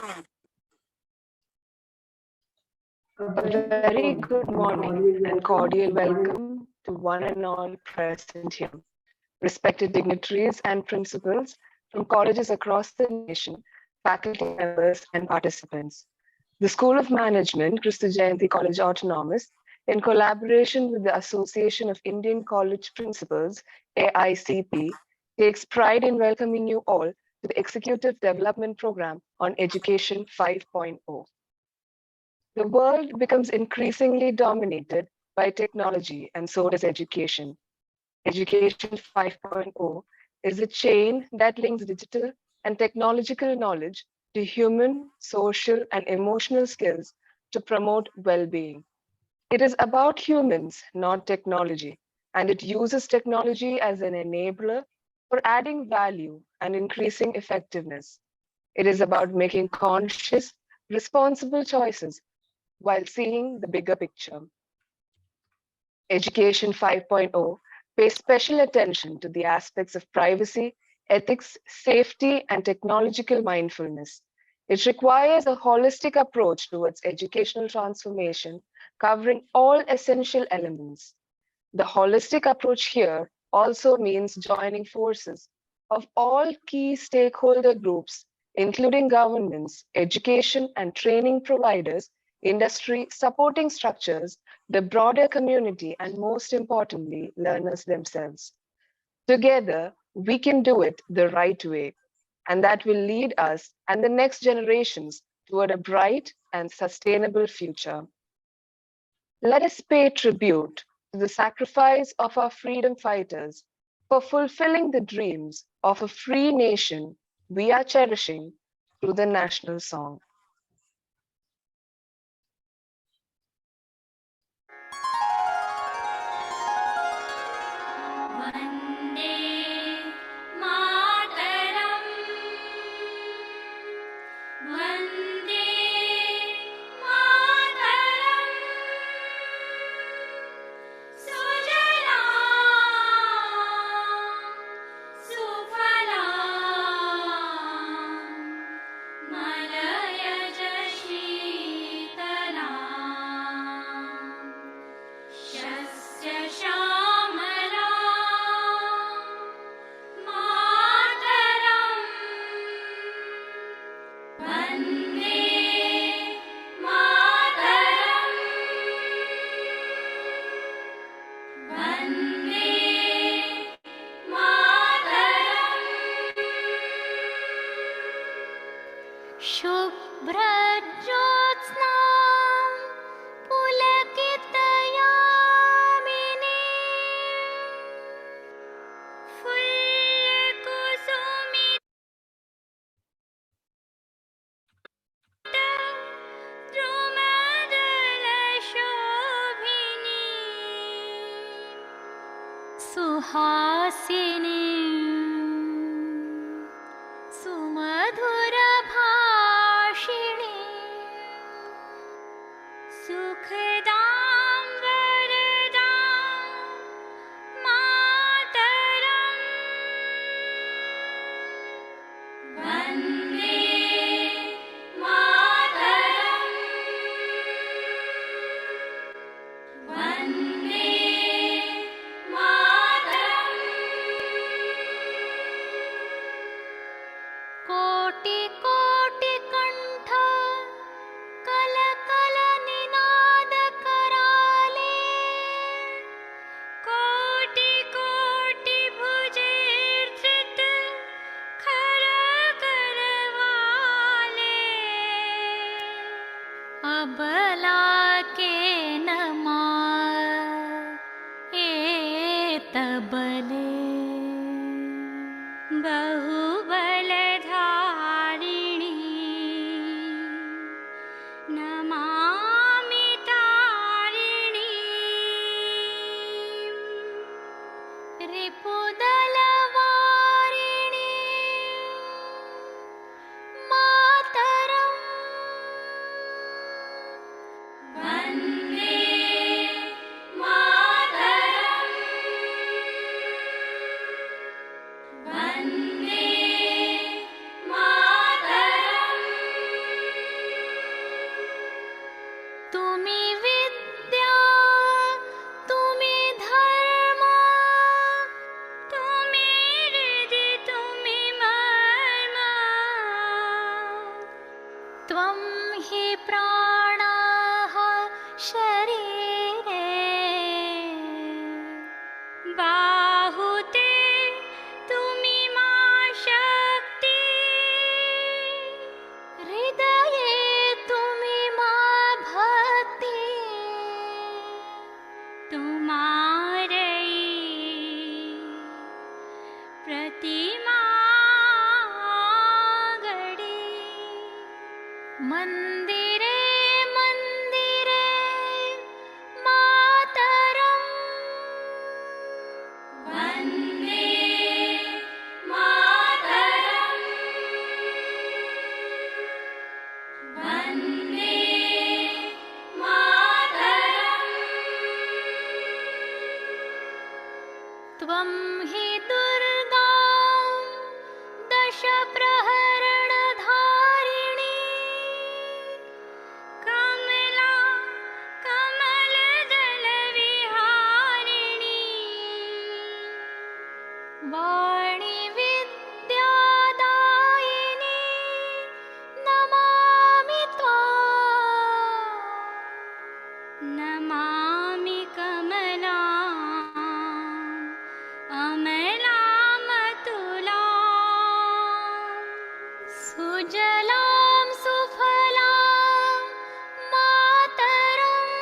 A very good morning and cordial welcome to one and all present here. Respected dignitaries and principals from colleges across the nation, faculty members and participants. The School of Management, Christu Jayanti College Autonomous, in collaboration with the Association of Indian College Principals, AICP, takes pride in welcoming you all to the Executive Development Program on Education 5.0. The world becomes increasingly dominated by technology, and so does education. Education 5.0 is a chain that links digital and technological knowledge to human, social, and emotional skills to promote well being. It is about humans, not technology, and it uses technology as an enabler for adding value and increasing effectiveness. It is about making conscious, responsible choices while seeing the bigger picture. Education 5.0 pays special attention to the aspects of privacy, ethics, safety, and technological mindfulness. It requires a holistic approach towards educational transformation, covering all essential elements. The holistic approach here also means joining forces of all key stakeholder groups, including governments, education and training providers, industry supporting structures, the broader community, and most importantly, learners themselves. Together, we can do it the right way, and that will lead us and the next generations toward a bright and sustainable future. Let us pay tribute to the sacrifice of our freedom fighters for fulfilling the dreams of a free nation we are cherishing through the national song. Suhasini सुमधुर भाषिणी सुखदां वरदां मातरम् वन्दे मातरम् वन्दे कोटि कोटि कंठ कल कल निनाद कराले कोटि कोटि भुजैर्धृत खर करवाले अबला के नमा तबले बहुबलधारिणी नमामि तारिणी रिपुदलवारिणी मातरम् त्वं हि प्राणः शरीरे बाहुते तुमिमा शक्ति हृदये तुमिमा भक्ति तुम्हारी प्रतिमा गढ़ी मंदिरे मंदिरे मातरम वंदे मातरम वंदे मातरम त्वं हि दुर्गा दश प्रहरणधारिणी कमला कमलदलविहारिणी वाणी विद्यादायिनी नमामि त्वां नमामि कमलाम् अमलामतुलाम् सुजलां सुफलां मातरम्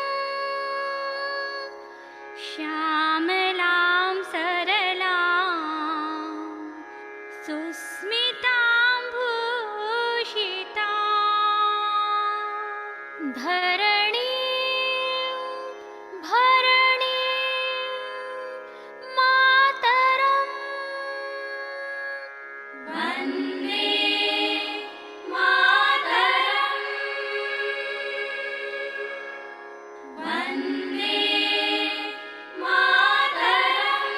श्यामलां सरलां सुस्मितां भूषितां धरणीं भरणीं मातरम् Vande Mataram Vande Mataram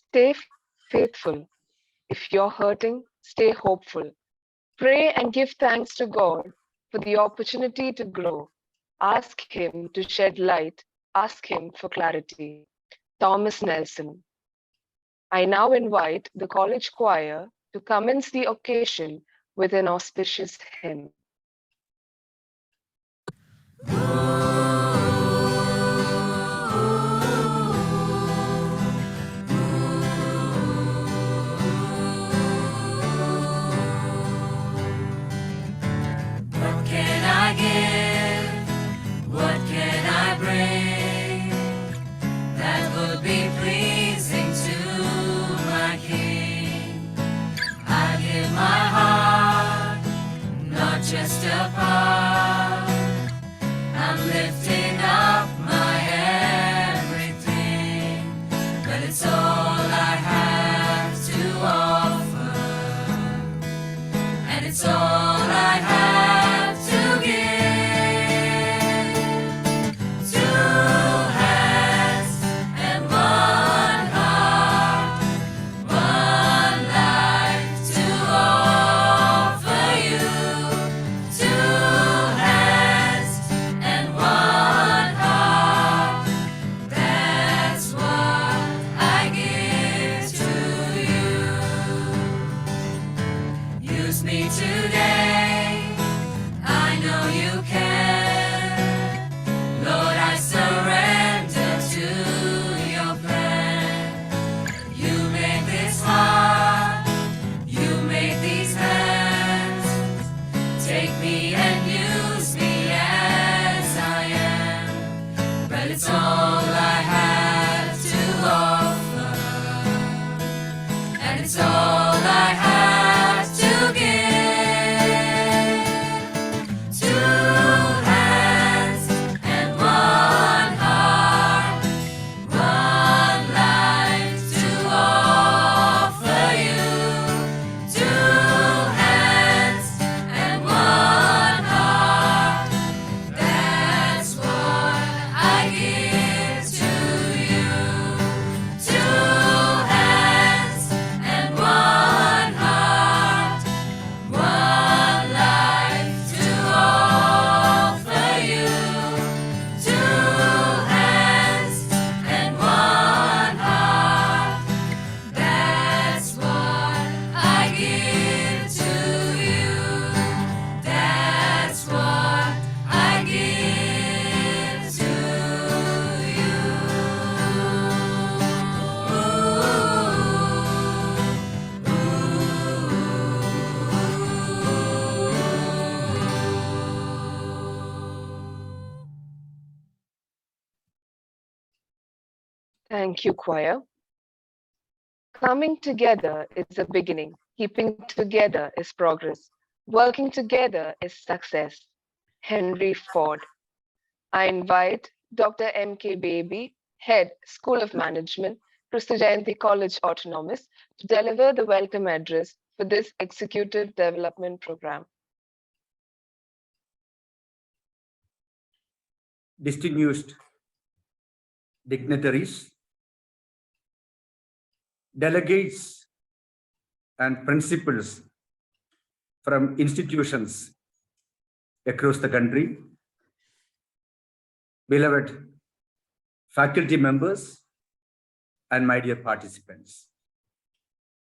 Stay faithful. If you're hurting, stay hopeful. Pray and give thanks to God for the opportunity to grow. Ask Him to shed light. Ask Him for clarity. Thomas Nelson. I now invite the college choir to commence the occasion with an auspicious hymn. What can I give? What can I bring that would be pleasing to my King? I give my heart, not just a part. I'm Thank you, choir. Coming together is a beginning. Keeping together is progress. Working together is success. Henry Ford. I invite Dr. M.K. Baby, Head, School of Management, Kristu Jayanti College Autonomous, to deliver the welcome address for this Executive Development Program. Distinguished dignitaries, delegates, and principals from institutions across the country, beloved faculty members, and my dear participants.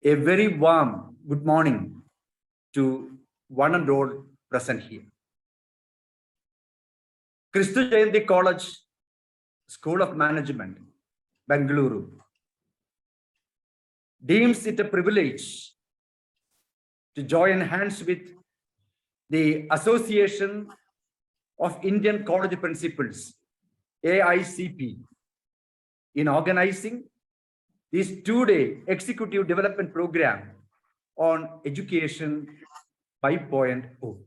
A very warm good morning to one and all present here. Kristu Jayanti College, School of Management, Bengaluru, deems it a privilege to join hands with the Association of Indian College Principals, AICP, in organizing this two-day executive development program on Education 5.0.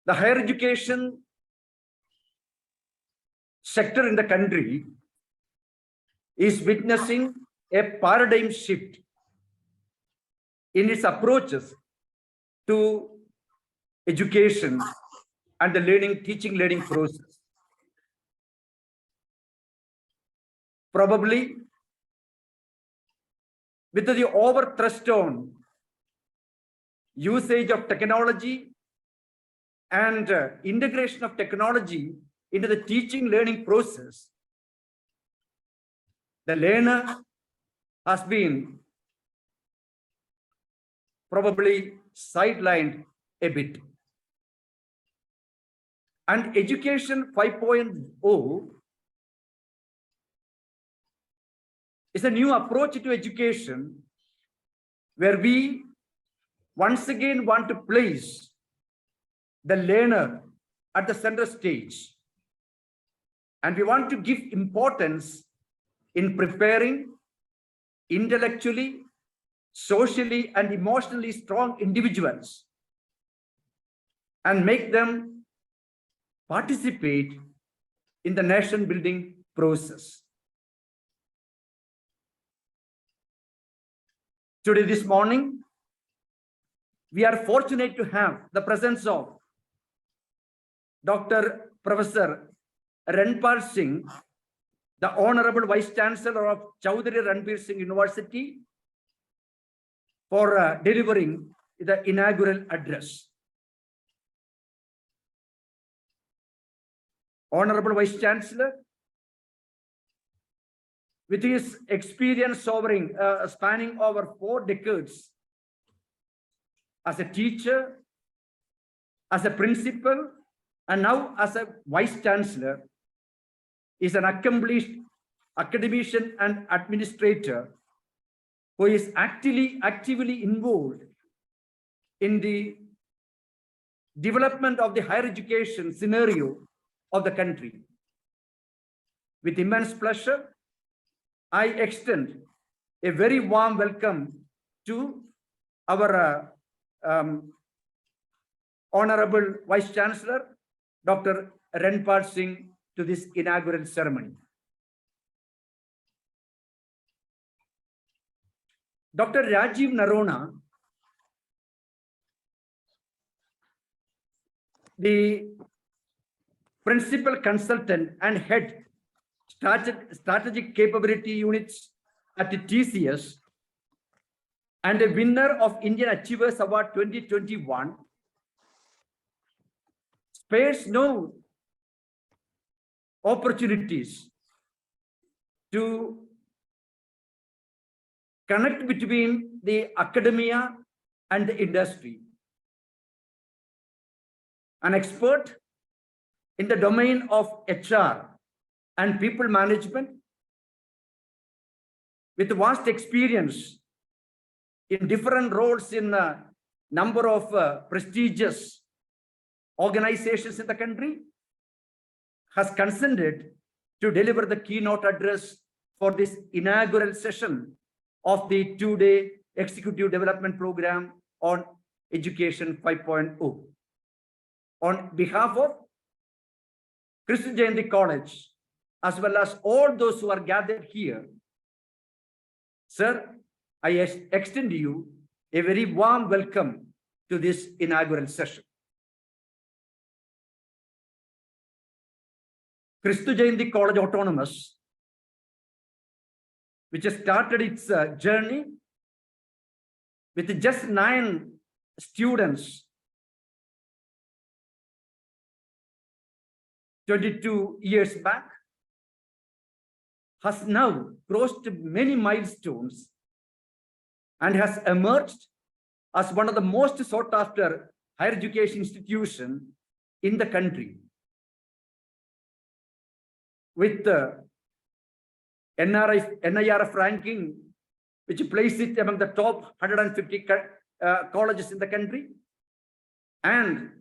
The higher education sector in the country is witnessing a paradigm shift in its approaches to education and the teaching learning process. Probably with the over-thrust on usage of technology and integration of technology into the teaching learning process, the learner has been probably sidelined a bit. And Education 5.0 is a new approach to education where we once again want to place the learner at the center stage. And we want to give importance in preparing intellectually, socially, and emotionally strong individuals and make them participate in the nation building process. Today, this morning, we are fortunate to have the presence of Dr. Professor Ranpal Singh, the Honorable Vice Chancellor of Chaudhary Ranbir Singh University, for delivering the inaugural address. Honorable Vice Chancellor, with his experience spanning over 4 decades as a teacher, as a principal, and now as a Vice Chancellor, is an accomplished academician and administrator who is actively involved in the development of the higher education scenario of the country. With immense pleasure, I extend a very warm welcome to our Honorable Vice Chancellor, Dr. Ranpal Singh, to this inaugural ceremony. Dr. Rajiv Narona, the Principal Consultant and Head Strategic Capability Units at the TCS and a winner of Indian Achievers Award 2021, spares no opportunities to connect between the academia and the industry. An expert in the domain of HR and people management with vast experience in different roles in a number of prestigious organizations in the country, has consented to deliver the keynote address for this inaugural session of the two-day Executive Development Program on Education 5.0. On behalf of Kristu Jayanti College, as well as all those who are gathered here, sir, I extend to you a very warm welcome to this inaugural session. Kristu Jayanti College Autonomous, which has started its journey with just 9 students 22 years back, has now crossed many milestones and has emerged as one of the most sought after higher education institutions in the country, with the NIRF ranking, which places it among the top 150 colleges in the country, and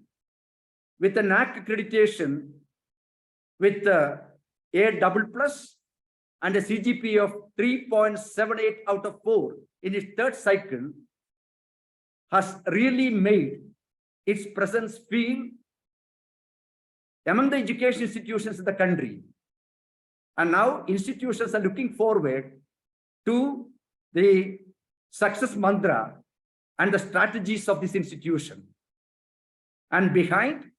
with the NAC accreditation with A++ and a CGP of 3.78 out of 4 in its 3rd cycle, has really made its presence feel among the education institutions in the country. And now institutions are looking forward to the success mantra and the strategies of this institution. And behind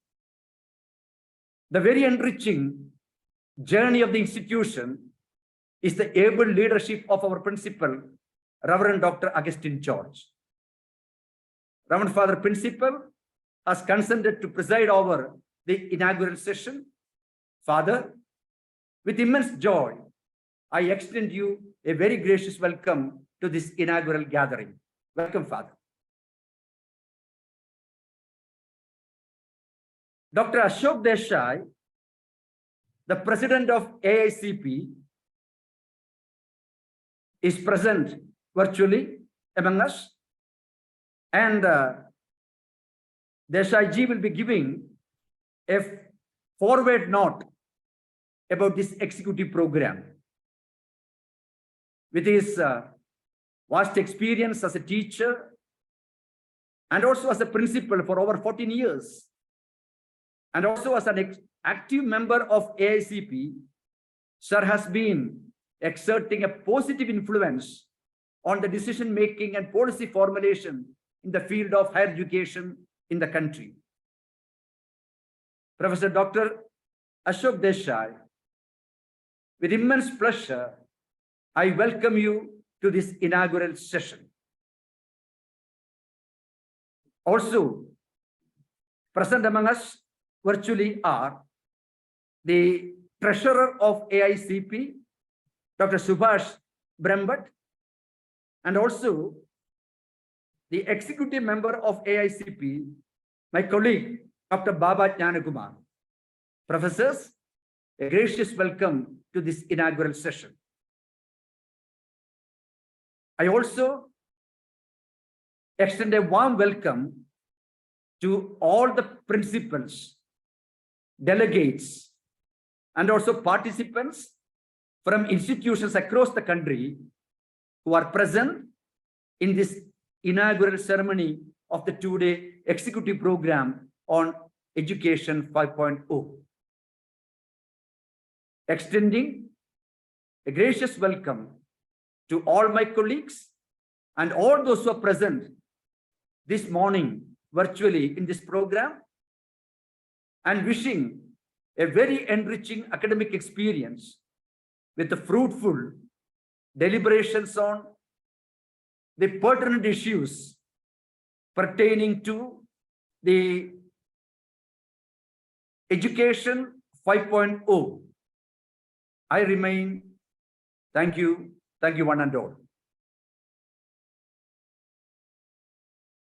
the very enriching journey of the institution is the able leadership of our principal, Reverend Dr. Augustine George. Reverend Father Principal has consented to preside over the inaugural session. Father, with immense joy, I extend you a very gracious welcome to this inaugural gathering. Welcome, Father. Dr. Ashok Desai, the president of AICP, is present virtually among us, and Desai ji will be giving a forward note about this executive program. With his vast experience as a teacher and also as a principal for over 14 years, and also as an active member of AICP, sir has been exerting a positive influence on the decision-making and policy formulation in the field of higher education in the country. Professor Dr. Ashok Desai, with immense pleasure, I welcome you to this inaugural session. Also, present among us virtually are the treasurer of AICP, Dr. Subhash Brembhat, and also the executive member of AICP, my colleague, Dr. Baba Jnanakumar. Professors, a gracious welcome to this inaugural session. I also extend a warm welcome to all the principals, delegates, and also participants from institutions across the country who are present in this inaugural ceremony of the two-day executive program on Education 5.0. Extending a gracious welcome to all my colleagues and all those who are present this morning virtually in this program, and wishing a very enriching academic experience with the fruitful deliberations on the pertinent issues pertaining to the Education 5.0. I remain. Thank you. Thank you, one and all.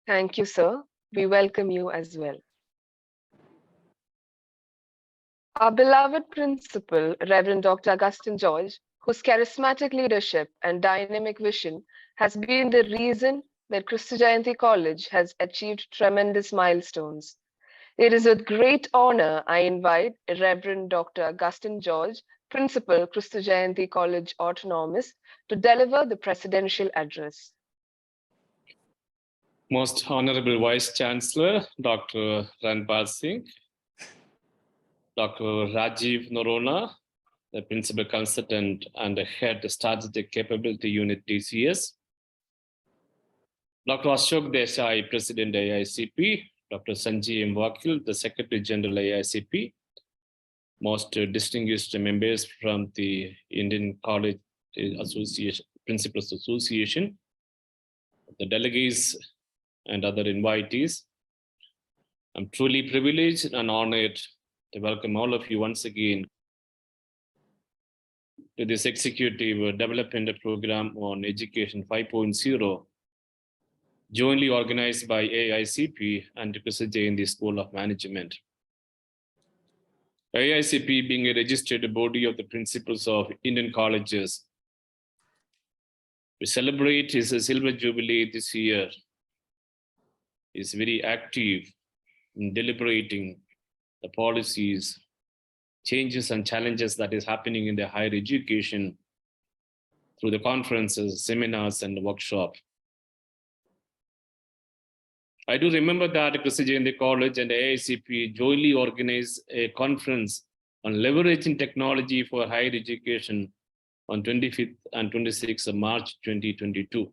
Thank you, sir. We welcome you as well. Our beloved principal, Reverend Dr. Augustine George, whose charismatic leadership and dynamic vision has been the reason that Kristu Jayanti College has achieved tremendous milestones. It is with great honor I invite Reverend Dr. Augustine George, Principal, Christa Jayanti College Autonomous, to deliver the presidential address. Most Honorable Vice Chancellor, Dr. Ranpal Singh, Dr. Rajiv Norona, the Principal Consultant and the Head Strategic Capability Unit TCS, Dr. Ashok Desai, President AICP, Dr. Sanjay M. Vakil, the Secretary General AICP, most distinguished members from the Indian College Association, Principals Association, the delegates and other invitees. I'm truly privileged and honored to welcome all of you once again to this Executive Development Program on Education 5.0, jointly organized by AICP and Christa in the School of Management. AICP, being a registered body of the principals of Indian colleges, we celebrate its Silver Jubilee this year, is very active in deliberating the policies, changes and challenges that is happening in the higher education through the conferences, seminars, and workshops. I do remember that Christa in the college and AICP jointly organized a conference on leveraging technology for higher education on 25th and 26th of March 2022.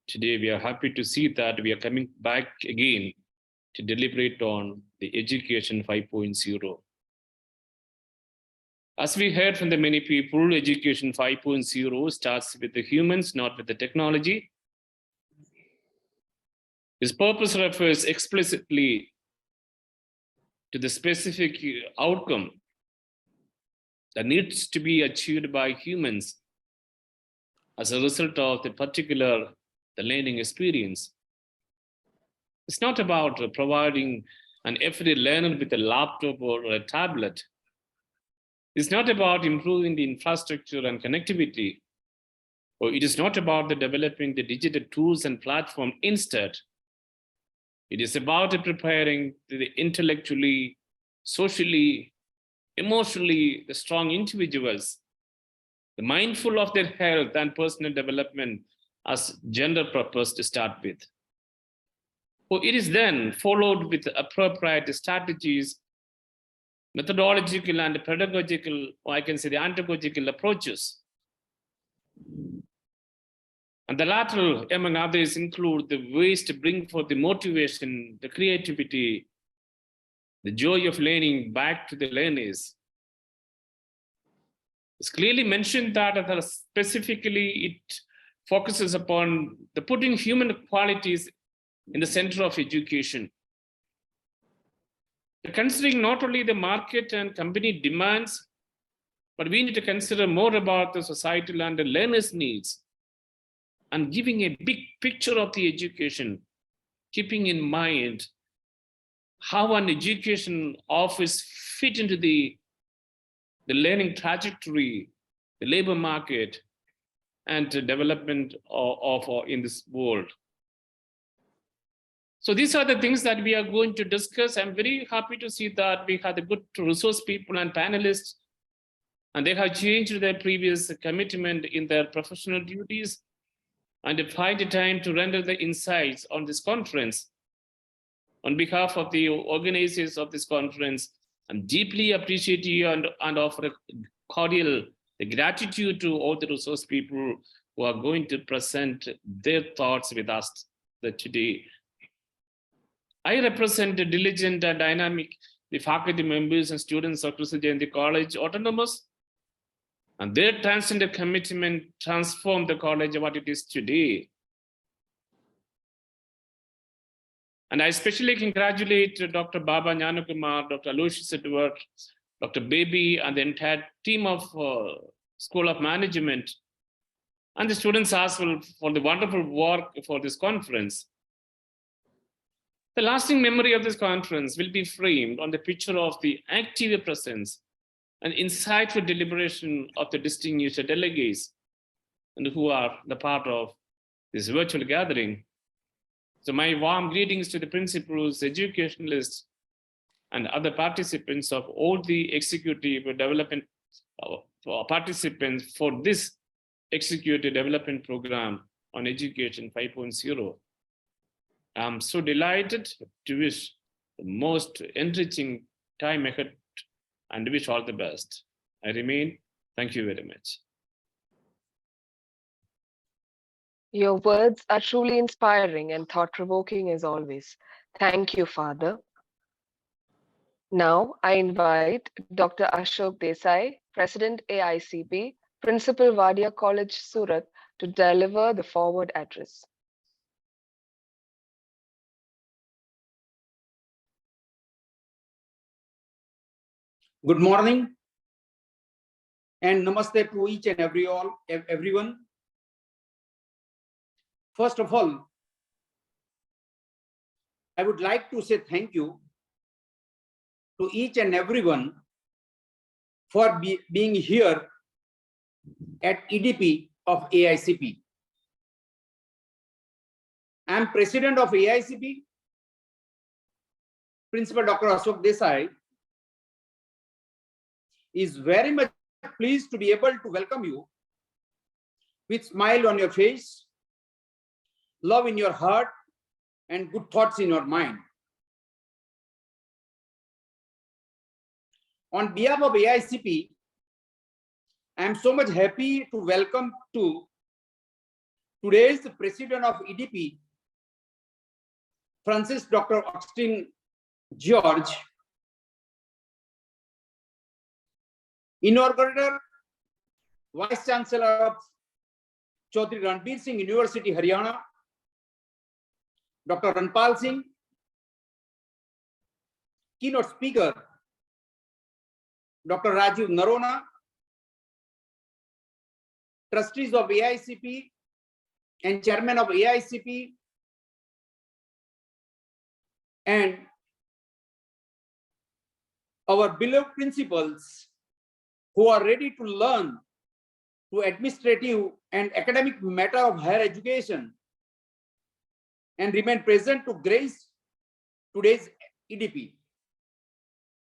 Today, we are happy to see that we are coming back again to deliberate on the Education 5.0. As we heard from the many people, Education 5.0 starts with the humans, not with the technology. This purpose refers explicitly to the specific outcome that needs to be achieved by humans as a result of the learning experience. It's not about providing an everyday learner with a laptop or a tablet. It's not about improving the infrastructure and connectivity, or it is not about developing the digital tools and platform. Instead, it is about preparing the intellectually, socially, emotionally the strong individuals, the mindful of their health and personal development as gender purpose to start with. It is then followed with appropriate strategies, methodological and pedagogical, or I can say the andragogical approaches. And the latter, among others, include the ways to bring forth the motivation, the creativity, the joy of learning back to the learners. It's clearly mentioned that specifically it focuses upon the putting human qualities in the center of education. Considering not only the market and company demands, but we need to consider more about the societal and the learners' needs, and giving a big picture of the education, keeping in mind how an education offers fit into the learning trajectory, the labor market, and the development of in this world. So these are the things that we are going to discuss. I'm very happy to see that we had a good resource people and panelists, and they have changed their previous commitment in their professional duties and to find the time to render the insights on this conference. On behalf of the organizers of this conference, I'm deeply appreciative and offer a cordial gratitude to all the resource people who are going to present their thoughts with us today. I represent the diligent and dynamic the faculty members and students of Christa in the College Autonomous, and their transcendent commitment transformed the college what it is today. And I especially congratulate Dr. Baba Nyanakumar, Dr. Aloysius Edward, Dr. Baby, and the entire team of School of Management, and the students as well for the wonderful work for this conference. The lasting memory of this conference will be framed on the picture of the active presence and insightful deliberation of the distinguished delegates and who are the part of this virtual gathering. So my warm greetings to the principals, educationalists, and other participants of all the executive development participants for this executive development program on Education 5.0. I'm so delighted to wish the most enriching time ahead and wish all the best. I remain. Thank you very much. Your words are truly inspiring and thought-provoking as always. Thank you, Father. Now, I invite Dr. Ashok Desai, President AICP, Principal Wadia College, Surat, to deliver the forward address. Good morning and namaste to each and everyone. First of all, I would like to say thank you to each and everyone for being here at EDP of AICP. I am President of AICP, Principal Dr. Ashok Desai is very much pleased to be able to welcome you with smile on your face, love in your heart, and good thoughts in your mind. On behalf of AICP, I am so much happy to welcome to today's President of EDP, Francis Dr. Austin George, Inaugurator, Vice Chancellor of Chaudhry Ranbir Singh University, Haryana, Dr. Ranpal Singh, Keynote Speaker, Dr. Rajiv Narona, Trustees of AICP and Chairman of AICP, and our beloved principals who are ready to learn to administrative and academic matter of higher education and remain present to grace today's EDP.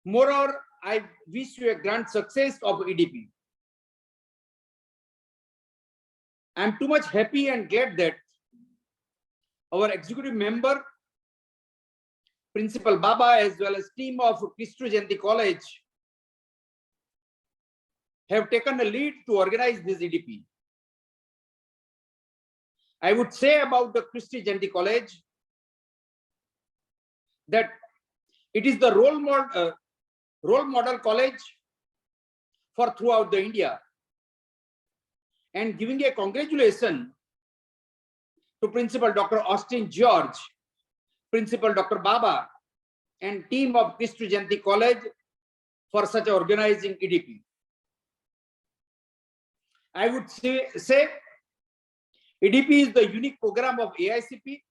Moreover, I wish you a grand success of EDP. I am too much happy and glad that our executive member, Principal Baba, as well as team of Christu Jayanti College have taken the lead to organize this EDP. I would say about the Christu Jayanti College that it is the role model college for throughout the India, and giving a congratulation to Principal Dr. Austin George, Principal Dr. Baba, and team of Christu Jayanti College for such organizing EDP. I would say EDP is the unique program of AICP.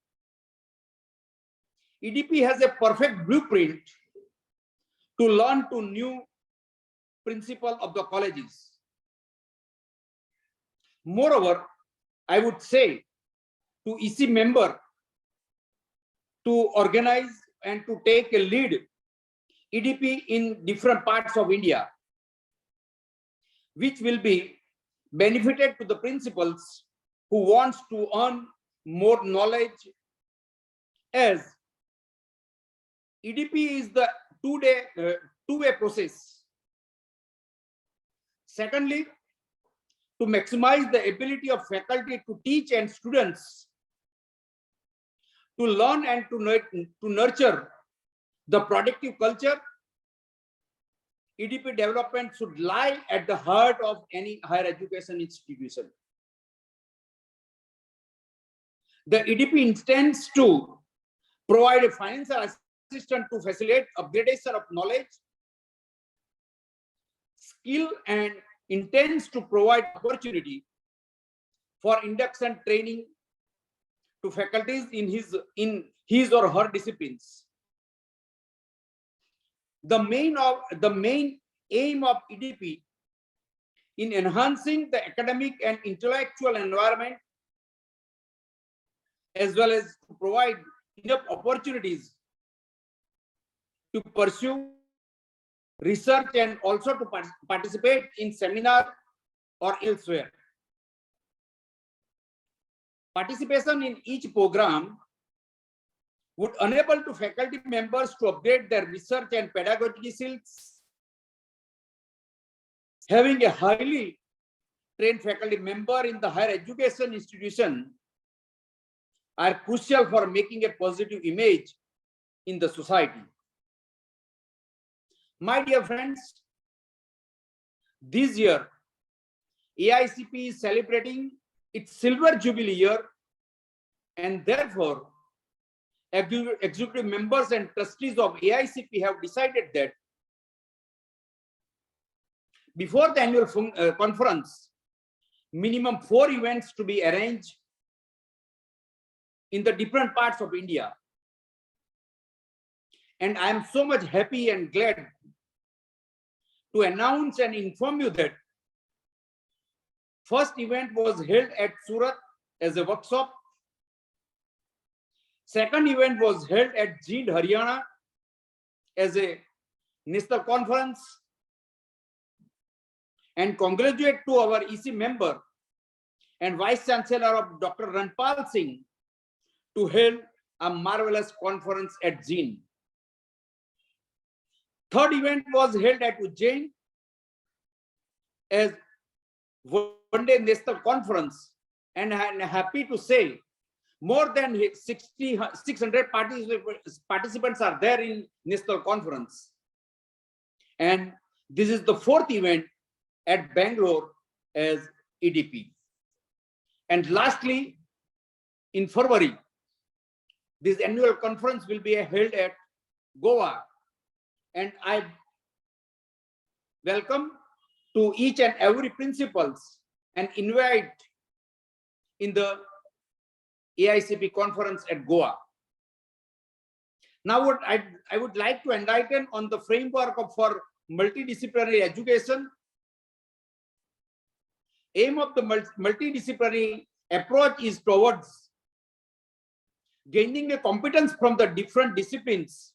EDP has a perfect blueprint to learn to new principle of the colleges. Moreover, I would say to EC member to organize and to take a lead EDP in different parts of India, which will be benefited to the principals who wants to earn more knowledge, as EDP is the two-way process. Secondly, to maximize the ability of faculty to teach and students to learn and to nurture the productive culture, EDP development should lie at the heart of any higher education institution. The EDP intends to provide a financial assistance to facilitate upgradation of knowledge, skill, and intends to provide opportunity for induction training to faculties in his or her disciplines. The main aim of EDP in enhancing the academic and intellectual environment, as well as to provide enough opportunities to pursue research and also to participate in seminar or elsewhere. Participation in each program would enable to faculty members to upgrade their research and pedagogy skills. Having a highly trained faculty member in the higher education institution are crucial for making a positive image in the society. My dear friends, this year, AICP is celebrating its silver jubilee year, and therefore, executive members and trustees of AICP have decided that before the annual conference, minimum 4 events to be arranged in the different parts of India. And I am so much happy and glad to announce and inform you that first event was held at Surat as a workshop. Second event was held at Jind, Haryana as a national conference. And congratulate to our EC member and Vice Chancellor of Dr. Ranpal Singh to hold a marvelous conference at Jind. Third event was held at Ujjain as one-day national conference, and I'm happy to say more than 600 participants are there in national conference. And this is the fourth event at Bangalore as EDP. And lastly, in February, this annual conference will be held at Goa. And I welcome to each and every principals and invite in the AICP conference at Goa. Now, what I would like to enlighten on the framework for multidisciplinary education. Aim of the multidisciplinary approach is towards gaining a competence from the different disciplines,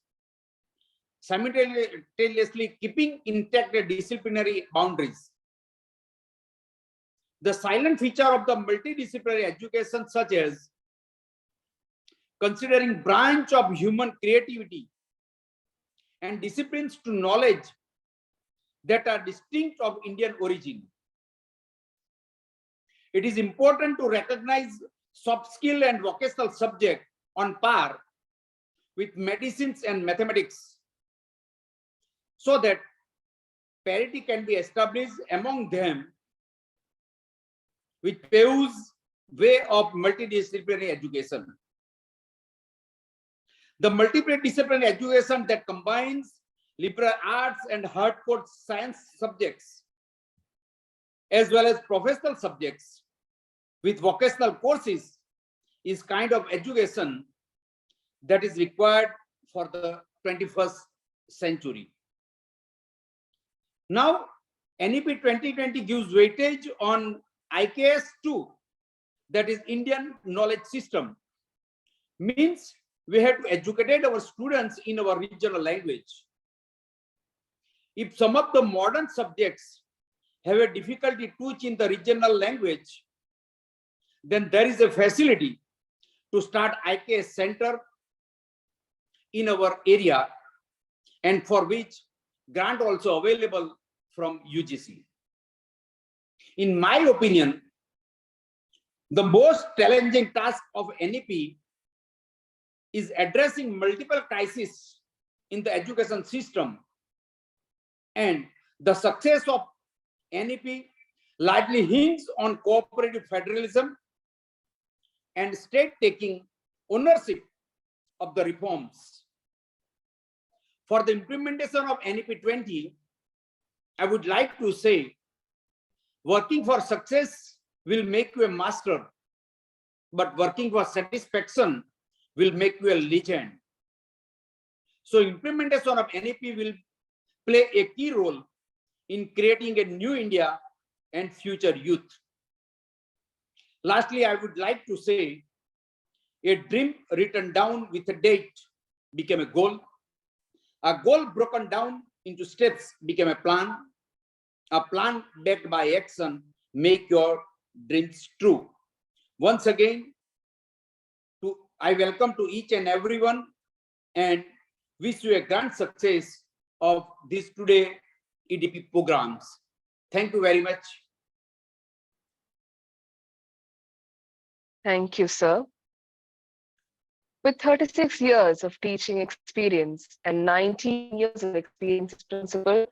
simultaneously keeping intact the disciplinary boundaries. The silent feature of the multidisciplinary education, such as considering branch of human creativity and disciplines to knowledge that are distinct of Indian origin. It is important to recognize soft skill and vocational subject on par with medicines and mathematics, so that parity can be established among them, which paves way of multidisciplinary education. The multidisciplinary education that combines liberal arts and hardcore science subjects, as well as professional subjects with vocational courses, is kind of education that is required for the 21st century. Now, NEP 2020 gives weightage on IKS 2, that is Indian knowledge system. Means we have to educate our students in our regional language. If some of the modern subjects have a difficulty to teach in the regional language, then there is a facility to start IKS center in our area, and for which grant also available from UGC. In my opinion, the most challenging task of NEP is addressing multiple crises in the education system, and the success of NEP largely hinges on cooperative federalism and state taking ownership of the reforms. For the implementation of NEP 20, I would like to say, working for success will make you a master, but working for satisfaction will make you a legend. So implementation of NEP will play a key role in creating a new India and future youth. Lastly, I would like to say, A dream written down with a date became a goal. A goal broken down into steps became a plan. A plan backed by action make your dreams true. Once again, I welcome to each and everyone and wish you a grand success of this today EDP programs. Thank you very much. Thank you, sir. With 36 years of teaching experience and 19 years of experience as principal,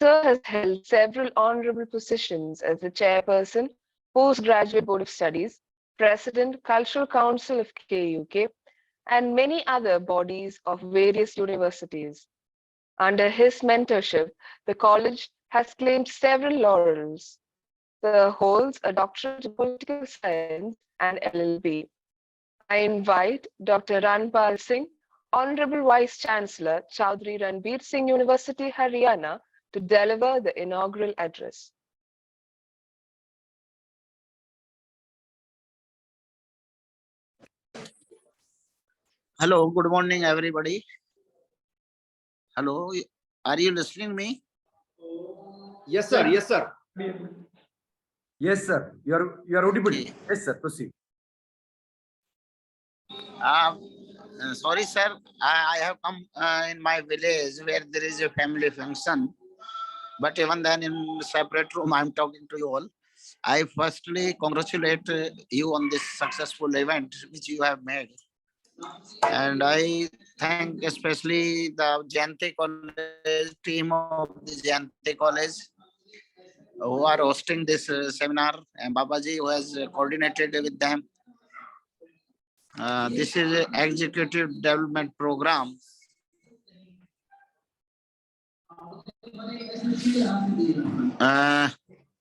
sir has held several honorable positions as the chairperson, Postgraduate Board of Studies, President, Cultural Council of KUK, and many other bodies of various universities. Under his mentorship, the college has claimed several laurels. Sir holds a doctorate in political science and LLB. I invite Dr. Ranpal Singh, Honorable Vice Chancellor, Chaudhry Ranbir Singh University, Haryana, to deliver the inaugural address. Hello, good morning, everybody. Hello, are you listening me? Yes, sir. Yes, sir. Yes, sir. You are audible. Okay. Yes, sir. Proceed. Sorry, sir. I have come in my village where there is a family function. But even then, in separate room, I'm talking to you all. I firstly congratulate you on this successful event which you have made. And I thank especially the Jayante College team of the Jayante College who are hosting this seminar, and Babaji who has coordinated with them. This is an executive development program.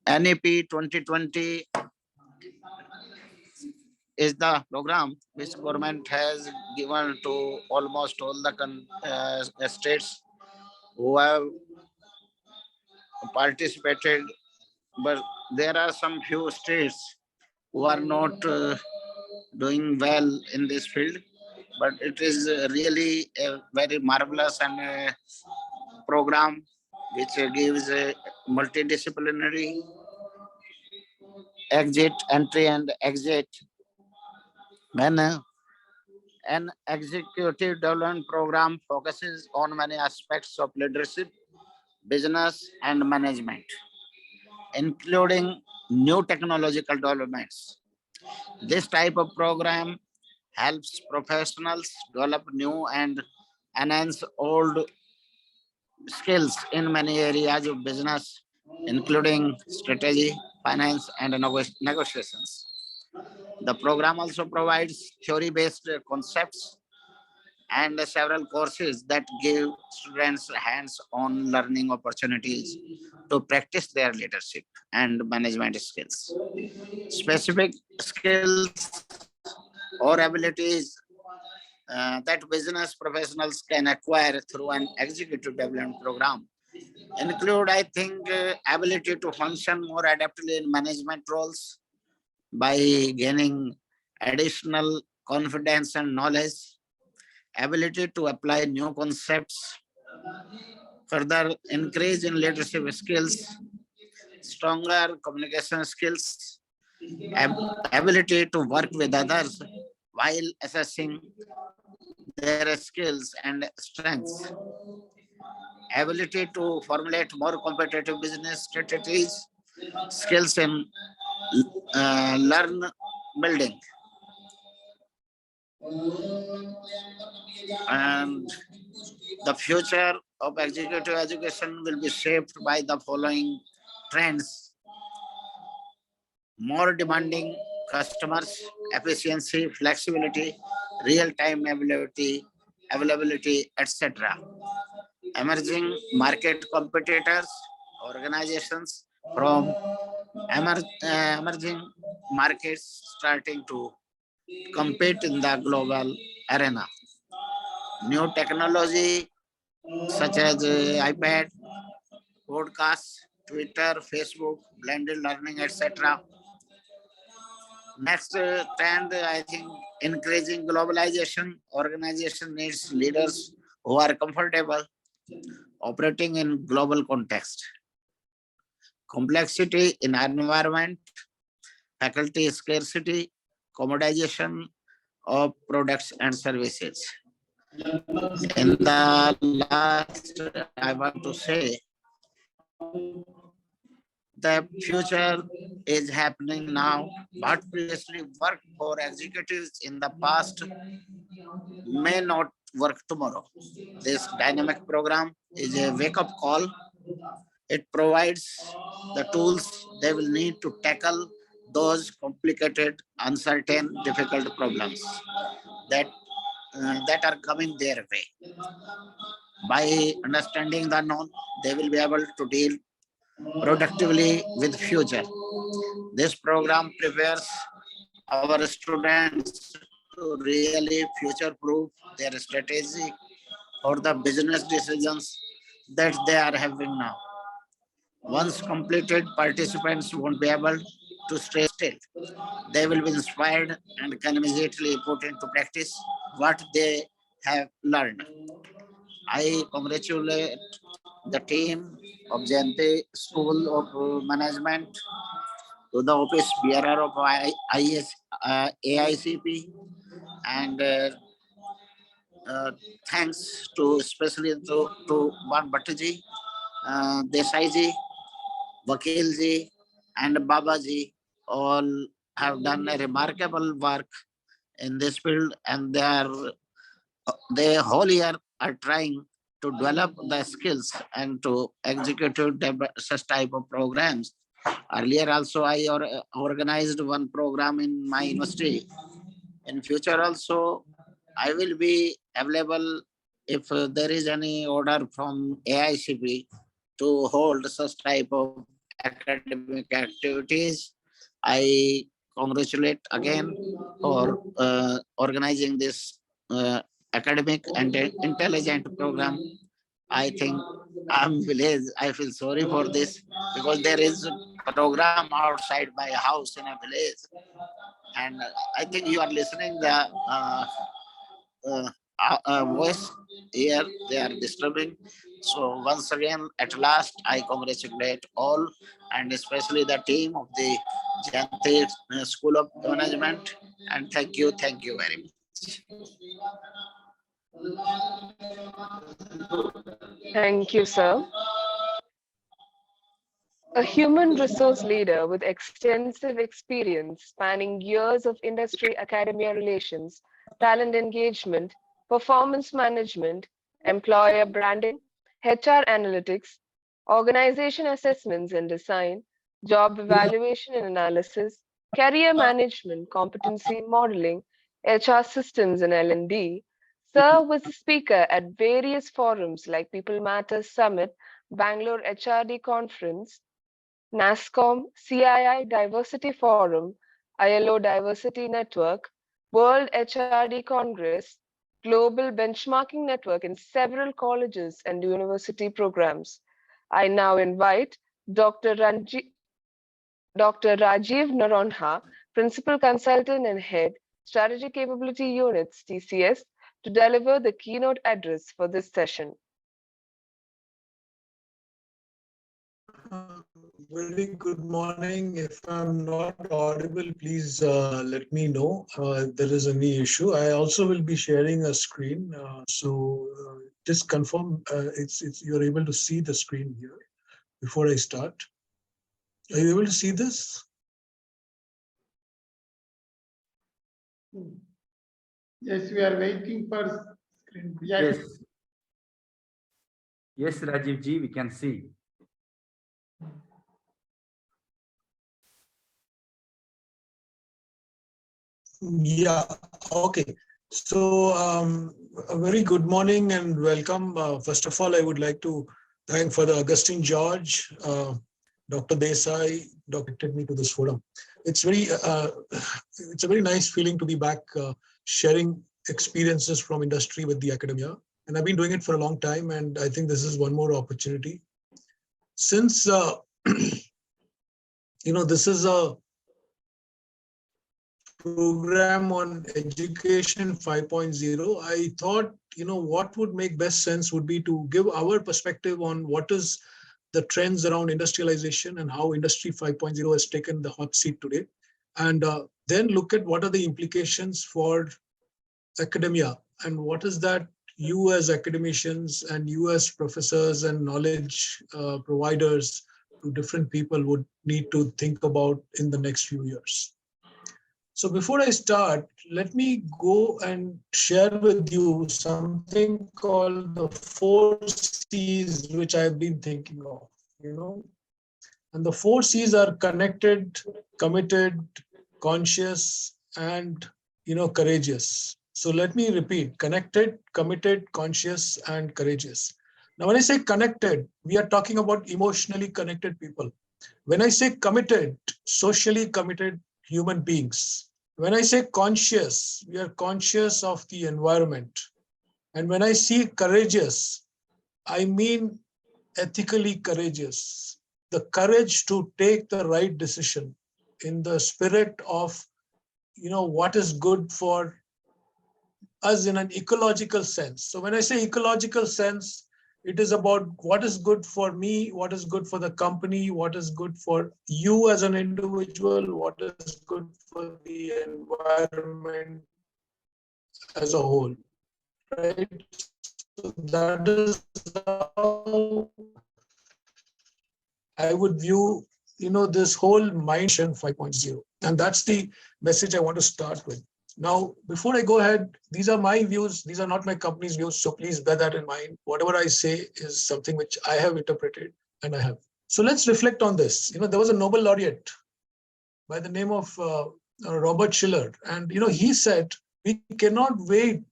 NEP 2020 is the program which government has given to almost all the states who have participated, but there are some few states who are not doing well in this field. But it is really a very marvelous and program which gives a multidisciplinary entry and exit. When an executive development program focuses on many aspects of leadership, business, and management, including new technological developments. This type of program helps professionals develop new and enhance old skills in many areas of business, including strategy, finance, and negotiations. The program also provides theory-based concepts and several courses that give students hands-on learning opportunities to practice their leadership and management skills. Specific skills or abilities that business professionals can acquire through an executive development program include, I think, ability to function more adaptively in management roles by gaining additional confidence and knowledge, ability to apply new concepts, further increase in leadership skills, stronger communication skills, ability to work with others while assessing their skills and strengths, ability to formulate more competitive business strategies, skills in learn building, and the future of executive education will be shaped by the following trends: more demanding customers, efficiency, flexibility, real-time availability, etc. Emerging market competitors, organizations from emerging markets starting to compete in the global arena. New technology such as iPad, podcasts, Twitter, Facebook, blended learning, etc. Next trend, I think, increasing globalization. Organization needs leaders who are comfortable operating in global context. Complexity in environment, faculty scarcity, commoditization of products and services. In the last, I want to say the future is happening now. What previously worked for executives in the past may not work tomorrow. This dynamic program is a wake-up call. It provides the tools they will need to tackle those complicated, uncertain, difficult problems that that are coming their way. By understanding the known, they will be able to deal productively with future. This program prepares our students to really future-proof their strategy for the business decisions that they are having now. Once completed, participants won't be able to stay still. They will be inspired and can immediately put into practice what they have learned. I congratulate the team of Jayante School of Management, to the office bearer of AICP, and thanks to especially to Ban Bhattaji, Desaiji, Vakilji, and Babaji. All have done a remarkable work in this field, and they whole year are trying to develop the skills and to execute such type of programs. Earlier also I organized one program in my university. In future also I will be available if there is any order from AICP to hold such type of academic activities. I congratulate again for organizing this academic and intelligent program. I think I'm village. I feel sorry for this because there is a program outside my house in a village, and I think you are listening the voice here. They are disturbing. So once again, at last, I congratulate all, and especially the team of the Jayante School of Management. And thank you very much. Thank you, sir. A human resource leader with extensive experience spanning years of industry academia relations, talent engagement, performance management, employer branding, HR analytics, organization assessments and design, job evaluation and analysis, career management, competency modeling, HR systems and L&D. Sir was a speaker at various forums like People Matters Summit, Bangalore HRD Conference, NASSCOM, CII Diversity Forum, ILO Diversity Network, World HRD Congress, Global Benchmarking Network in several colleges and university programs. I now invite Dr. Rajiv Naronha, Principal Consultant and Head, Strategy Capability Units, TCS, to deliver the keynote address for this session. Very good morning. If I'm not audible, please let me know if there is any issue. I also will be sharing a screen, so just confirm you're able to see the screen here before I start. Are you able to see this? Yes, we are waiting for screen. Yes. Yes, Rajiv ji, we can see. Yeah, okay. So a very good morning and welcome. First of all, I would like to thank Father Augustine George, Dr. Desai, directed me to this forum. It's a very nice feeling to be back sharing experiences from industry with the academia. And I've been doing it for a long time, and I think this is one more opportunity. Since, this is a program on Education 5.0, I thought, what would make best sense would be to give our perspective on what is the trends around industrialization and how Industry 5.0 has taken the hot seat today. And then look at what are the implications for academia and what is that you as academicians and you as professors and knowledge providers to different people would need to think about in the next few years. So before I start, let me go and share with you something called the 4 C's, which I've been thinking of, And the 4 C's are connected, committed, conscious, and, courageous. So let me repeat: connected, committed, conscious, and courageous. Now, when I say connected, we are talking about emotionally connected people. When I say committed, socially committed human beings. When I say conscious, we are conscious of the environment. And when I say courageous, I mean ethically courageous. The courage to take the right decision in the spirit of, what is good for us in an ecological sense. So when I say ecological sense, it is about what is good for me, what is good for the company, what is good for you as an individual, what is good for the environment as a whole, right? So that is how I would view, this whole mindset 5.0. And that's the message I want to start with. Now, before I go ahead, these are my views. These are not my company's views. So please bear that in mind. Whatever I say is something which I have interpreted and I have. So let's reflect on this. There was a Nobel laureate by the name of Robert Schiller. And, he said, we cannot wait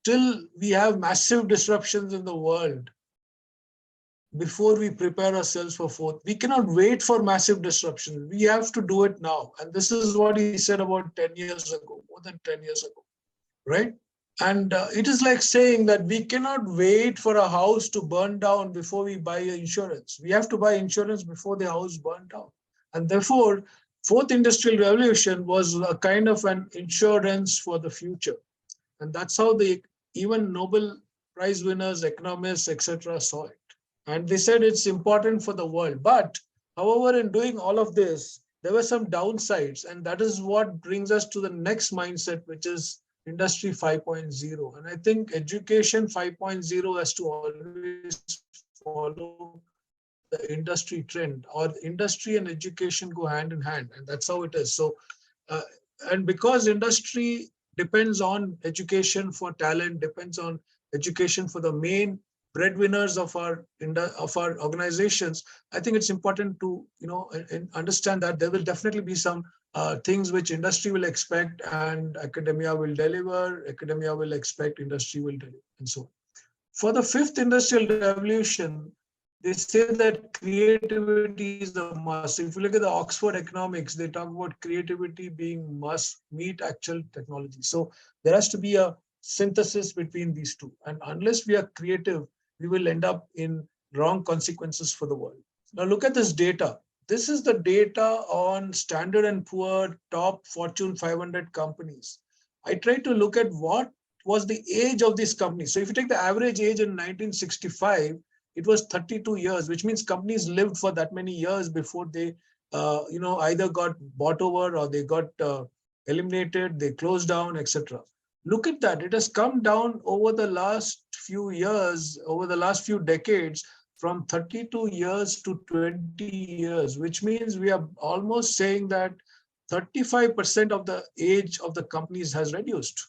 till we have massive disruptions in the world before we prepare ourselves for fourth. We cannot wait for massive disruption. We have to do it now. And this is what he said about 10 years ago, more than 10 years ago, right? And it is like saying that we cannot wait for a house to burn down before we buy insurance. We have to buy insurance before the house burns down. And therefore, fourth industrial revolution was a kind of an insurance for the future. And that's how even Nobel Prize winners, economists, etc. saw it. And they said it's important for the world. But however, in doing all of this, there were some downsides. And that is what brings us to the next mindset, which is Industry 5.0. And I think Education 5.0 has to always follow the industry trend, or industry and education go hand in hand. And that's how it is. So, and because industry depends on education for talent, depends on education for the main breadwinners of our organizations, I think it's important to understand that there will definitely be some things which industry will expect and academia will deliver, academia will expect, industry will deliver, and so on. For the fifth industrial revolution, they say that creativity is a must. If you look at the Oxford Economics, they talk about creativity being must meet actual technology. So there has to be a synthesis between these two. And unless we are creative, we will end up in wrong consequences for the world. Now look at this data. This is the data on Standard & Poor top Fortune 500 companies. I tried to look at what was the age of these companies. So if you take the average age in 1965, it was 32 years, which means companies lived for that many years before they, either got bought over or they got eliminated, they closed down, etc. Look at that. It has come down over the last few years, over the last few decades, from 32 years to 20 years, which means we are almost saying that 35% of the age of the companies has reduced.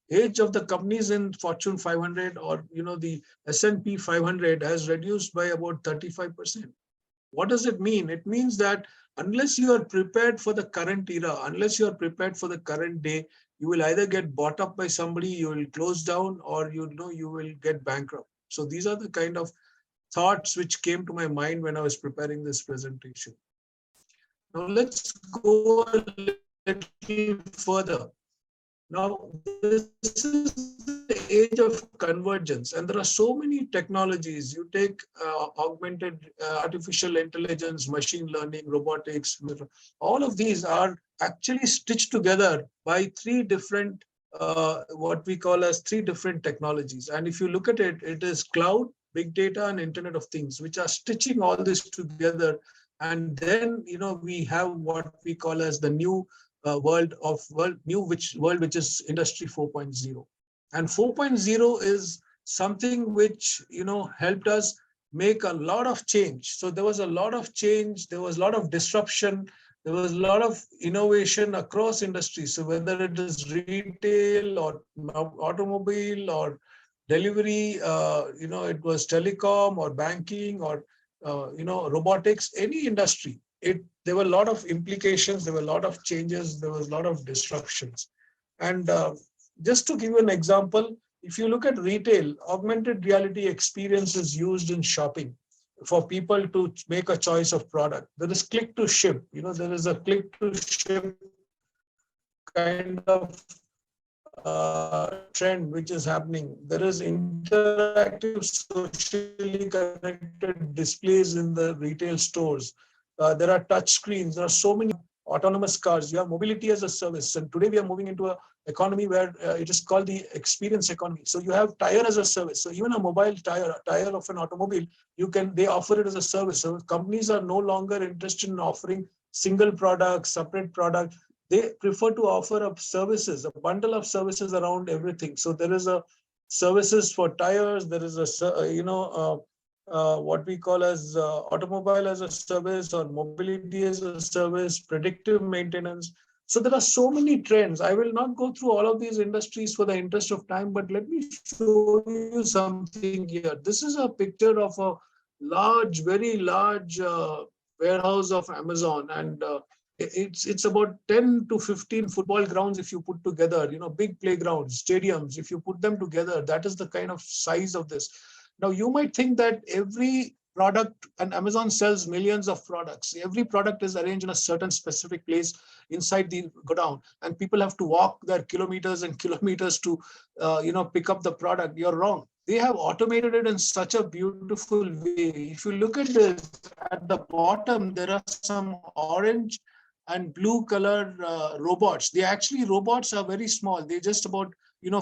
Age of the companies in Fortune 500 or the S&P 500 has reduced by about 35%. What does it mean? It means that unless you are prepared for the current era, unless you are prepared for the current day, you will either get bought up by somebody, you will close down, or you will get bankrupt. So these are the kind of thoughts which came to my mind when I was preparing this presentation. Now let's go a little further. Now, this is the age of convergence, and there are so many technologies. You take augmented artificial intelligence, machine learning, robotics, all of these are actually stitched together by three different, what we call as three different technologies. And if you look at it, it is cloud, big data, and Internet of Things, which are stitching all this together. And then, we have what we call as the new world which is Industry 4.0. And 4.0 is something which helped us make a lot of change. So there was a lot of change, there was a lot of disruption, there was a lot of innovation across industries. So whether it is retail or automobile or delivery, it was telecom or banking or robotics, any industry, there were a lot of implications, there were a lot of changes, there was a lot of disruptions. And just to give you an example, if you look at retail, augmented reality experience is used in shopping for people to make a choice of product. There is click to ship, there is a click to ship kind of trend which is happening. There is interactive, socially connected displays in the retail stores. There are touch screens. There are so many autonomous cars. You have mobility as a service. And today we are moving into an economy where it is called the experience economy. So you have tire as a service. So even a mobile tire of an automobile, they offer it as a service. So companies are no longer interested in offering single product, separate product. They prefer to offer up services, a bundle of services around everything. So there is a services for tires. There is what we call as automobile as a service or mobility as a service, predictive maintenance. So there are so many trends. I will not go through all of these industries for the interest of time, but let me show you something here. This is a picture of a very large warehouse of Amazon, and it's about 10 to 15 football grounds if you put together, big playgrounds, stadiums, if you put them together, that is the kind of size of this. Now, you might think that every product, and Amazon sells millions of products, every product is arranged in a certain specific place inside the godown, and people have to walk their kilometers and kilometers to, pick up the product. You're wrong. They have automated it in such a beautiful way. If you look at this, at the bottom, there are some orange and blue color robots. Robots are very small. They're just about,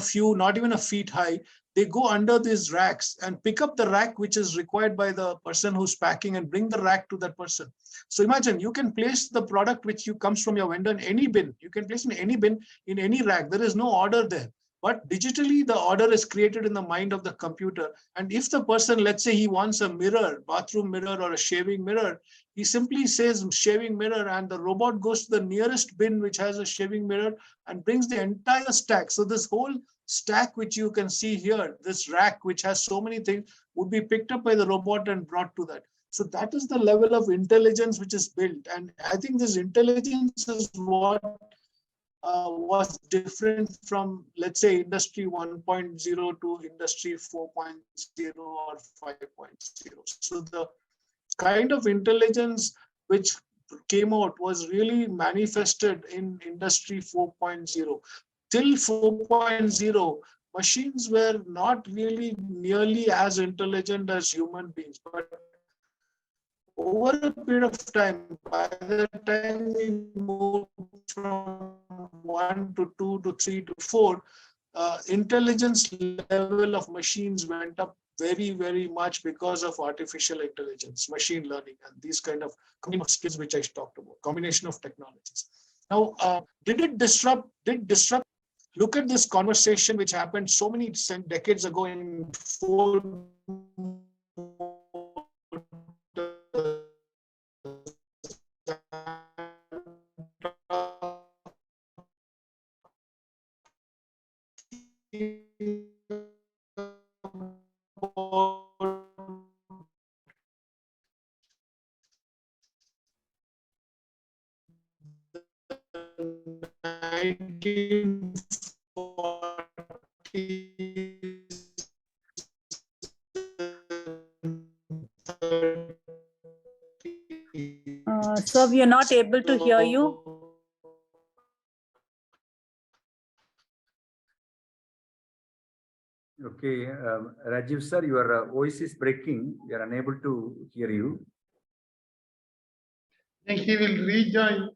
few, not even a feet high. They go under these racks and pick up the rack which is required by the person who's packing and bring the rack to that person. So imagine you can place the product which comes from your vendor in any bin. You can place in any bin, in any rack. There is no order there. But digitally, the order is created in the mind of the computer. And if the person, let's say he wants a mirror, bathroom mirror or a shaving mirror, he simply says shaving mirror, and the robot goes to the nearest bin which has a shaving mirror and brings the entire stack. So this whole stack which you can see here, this rack which has so many things, would be picked up by the robot and brought to that. So that is the level of intelligence which is built. And I think this intelligence is what was different from, let's say, Industry 1.0 to Industry 4.0 or 5.0. So the kind of intelligence which came out was really manifested in Industry 4.0. Till 4.0, machines were not really nearly as intelligent as human beings. But over a period of time, by the time we moved from 1 to 2 to 3 to 4, intelligence level of machines went up very, very much because of artificial intelligence, machine learning, and these kind of skills which I talked about, combination of technologies. Now, did it disrupt? Look at this conversation which happened so many decades ago in Ford. Sir, we are not able to hear you. Okay, Rajiv sir, your voice is breaking. We are unable to hear you. Then he will rejoin.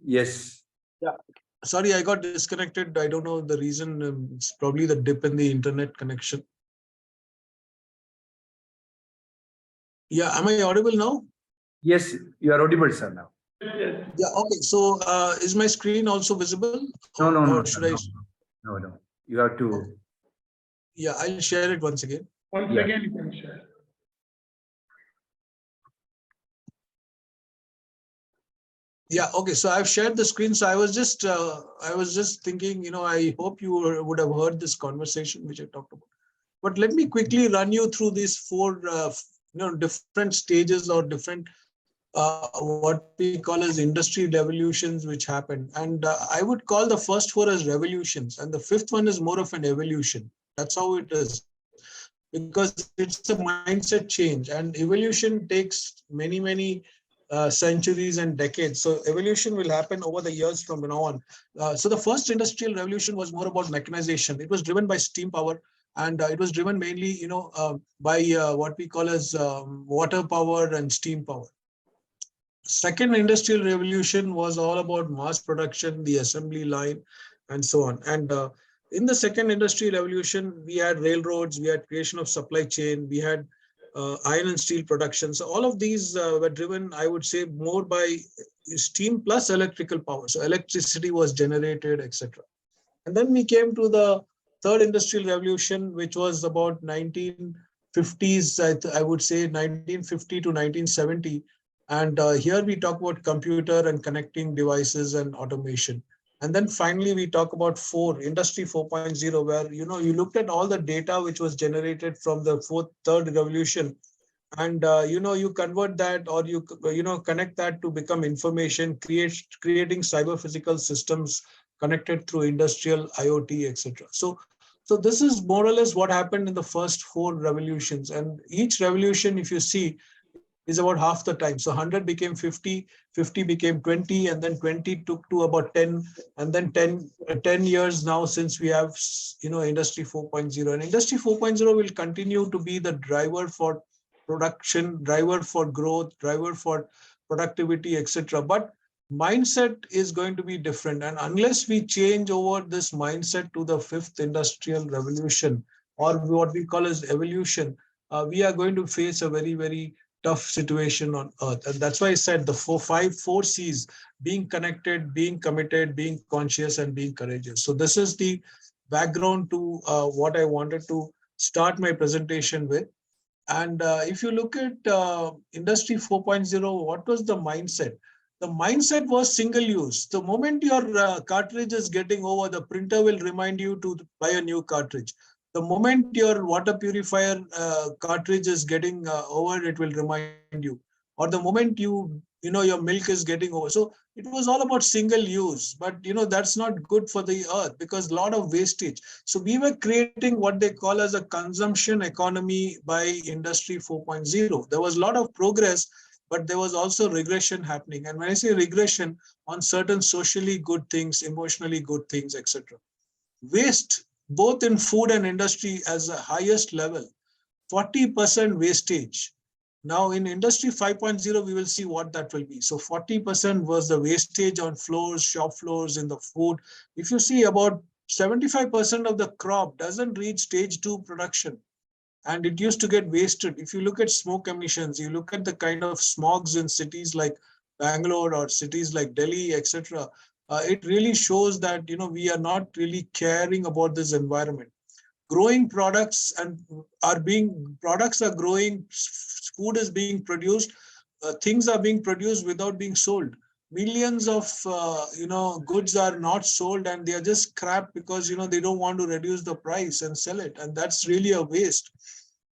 Yes. Yeah. Sorry, I got disconnected. I don't know the reason. It's probably the dip in the internet connection. Yeah, am I audible now? Yes, you are audible, sir, now. Yeah, okay. So is my screen also visible? No, no, no, Or should sir, I? no, no. You have to. Yeah, I'll share it once again. Once Yeah. again, you can share. Yeah, okay. So I've shared the screen. So I was just thinking, I hope you would have heard this conversation which I talked about. But let me quickly run you through these four, different stages or different what we call as industry revolutions which happened. And I would call the first four as revolutions, and the fifth one is more of an evolution. That's how it is, because it's a mindset change, and evolution takes many centuries and decades. So evolution will happen over the years from now on. So the first industrial revolution was more about mechanization. It was driven by steam power, and it was driven mainly, by what we call as water power and steam power. Second industrial revolution was all about mass production, the assembly line, and so on. And in the second industrial revolution, we had railroads, we had creation of supply chain, we had iron and steel production. So all of these were driven, I would say, more by steam plus electrical power. So electricity was generated, etc. And then we came to the third industrial revolution, which was about 1950s, I would say 1950 to 1970. And here we talk about computer and connecting devices and automation. And then finally, we talk about Industry 4.0, where, you looked at all the data which was generated from the third revolution. And, you convert that, or connect that to become information, creating cyber physical systems connected through industrial IoT, etc. So this is more or less what happened in the first four revolutions. And each revolution, if you see, is about half the time. So 100 became 50, 50 became 20, and then 20 took to about 10, and then 10 years now since we have, Industry 4.0. And Industry 4.0 will continue to be the driver for production, driver for growth, driver for productivity, etc. But mindset is going to be different. And unless we change over this mindset to the fifth industrial revolution, or what we call as evolution, we are going to face a very tough situation on earth. And that's why I said the four C's: being connected, being committed, being conscious, and being courageous. So this is the background to what I wanted to start my presentation with. And if you look at Industry 4.0, what was the mindset? The mindset was single use. The moment your cartridge is getting over, the printer will remind you to buy a new cartridge. The moment your water purifier cartridge is getting over, it will remind you. Or the moment your milk is getting over. So it was all about single use, but that's not good for the earth, because a lot of wastage. So we were creating what they call as a consumption economy by Industry 4.0. There was a lot of progress, but there was also regression happening. And when I say regression, on certain socially good things, emotionally good things, etc. Waste, both in food and industry, as the highest level, 40% wastage. Now in Industry 5.0, we will see what that will be. So 40% was the wastage on floors, shop floors, in the food. If you see, about 75% of the crop doesn't reach stage 2 production, and it used to get wasted. If you look at smoke emissions, you look at the kind of smogs in cities like Bangalore or cities like Delhi, etc. It really shows that we are not really caring about this environment. Growing products products are growing, food is being produced, things are being produced without being sold. Millions of goods are not sold, and they are just scrapped because they don't want to reduce the price and sell it, and that's really a waste.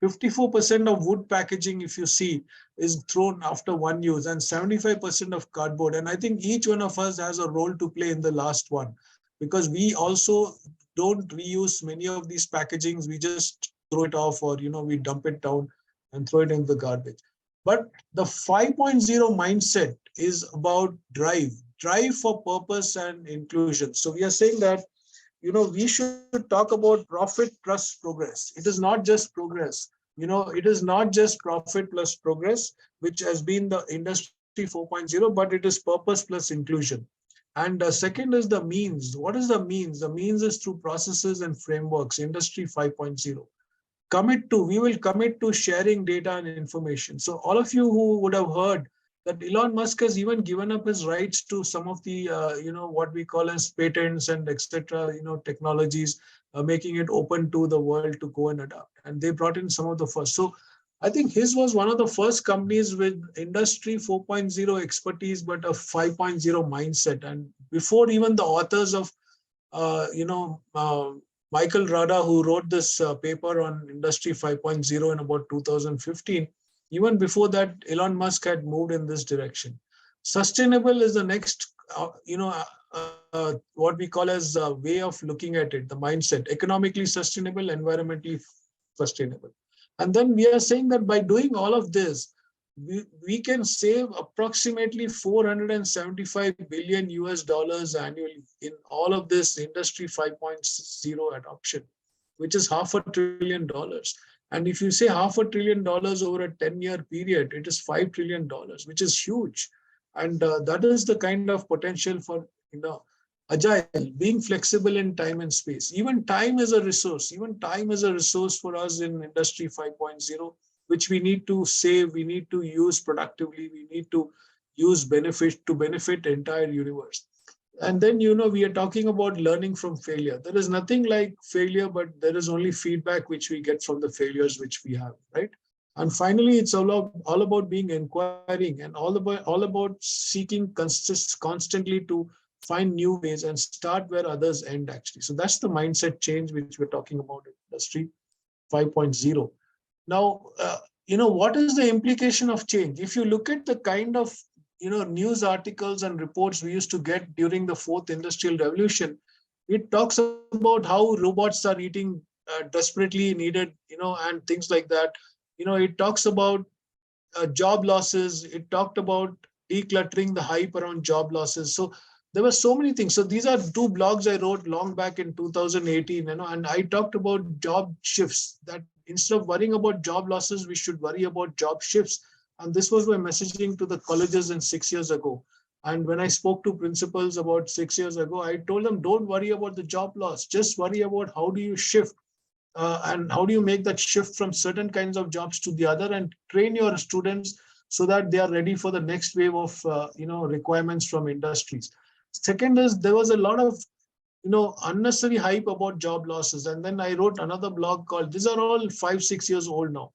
54% of wood packaging, if you see, is thrown after one use, and 75% of cardboard. And I think each one of us has a role to play in the last one, because we also don't reuse many of these packagings. We just throw it off, or we dump it down and throw it in the garbage. But the 5.0 mindset is about drive for purpose and inclusion. So we are saying that we should talk about profit plus progress. It is not just progress. It is not just profit plus progress, which has been the industry 4.0, but it is purpose plus inclusion. And second is the means. What is the means? The means is through processes and frameworks, industry 5.0. We will commit to sharing data and information. So all of you who would have heard that Elon Musk has even given up his rights to some of the, what we call as patents and etc., technologies, making it open to the world to go and adopt. And they brought in some of the first. So I think his was one of the first companies with industry 4.0 expertise, but a 5.0 mindset. And before even the authors of, Michael Rada, who wrote this paper on Industry 5.0 in about 2015, even before that, Elon Musk had moved in this direction. Sustainable is the next, what we call as a way of looking at it, the mindset, economically sustainable, environmentally sustainable. And then we are saying that by doing all of this, we can save approximately $475 billion annually in all of this industry 5.0 adoption, which is $500 billion. And if you say $500 billion over a 10-year period, it is $5 trillion, which is huge. And that is the kind of potential for agile, being flexible in time and space. Even time is a resource. Even time is a resource for us in Industry 5.0. which we need to save, we need to use productively, we need to use benefit to benefit the entire universe. And then, we are talking about learning from failure. There is nothing like failure, but there is only feedback which we get from the failures which we have, right? And finally, it's all about being inquiring and all about seeking constantly to find new ways and start where others end, actually. So that's the mindset change which we're talking about in Industry 5.0. Now, what is the implication of change? If you look at the kind of, news articles and reports we used to get during the fourth industrial revolution, it talks about how robots are eating desperately needed, and things like that. It talks about job losses. It talked about decluttering the hype around job losses. So there were so many things. So these are two blogs I wrote long back in 2018, and I talked about job shifts, that instead of worrying about job losses, we should worry about job shifts. And this was my messaging to the colleges in 6 years ago. And when I spoke to principals about 6 years ago, I told them, don't worry about the job loss. Just worry about how do you shift and how do you make that shift from certain kinds of jobs to the other, and train your students so that they are ready for the next wave of requirements from industries. Second is there was a lot of unnecessary hype about job losses. And then I wrote another blog called, these are all 5-6 years old now.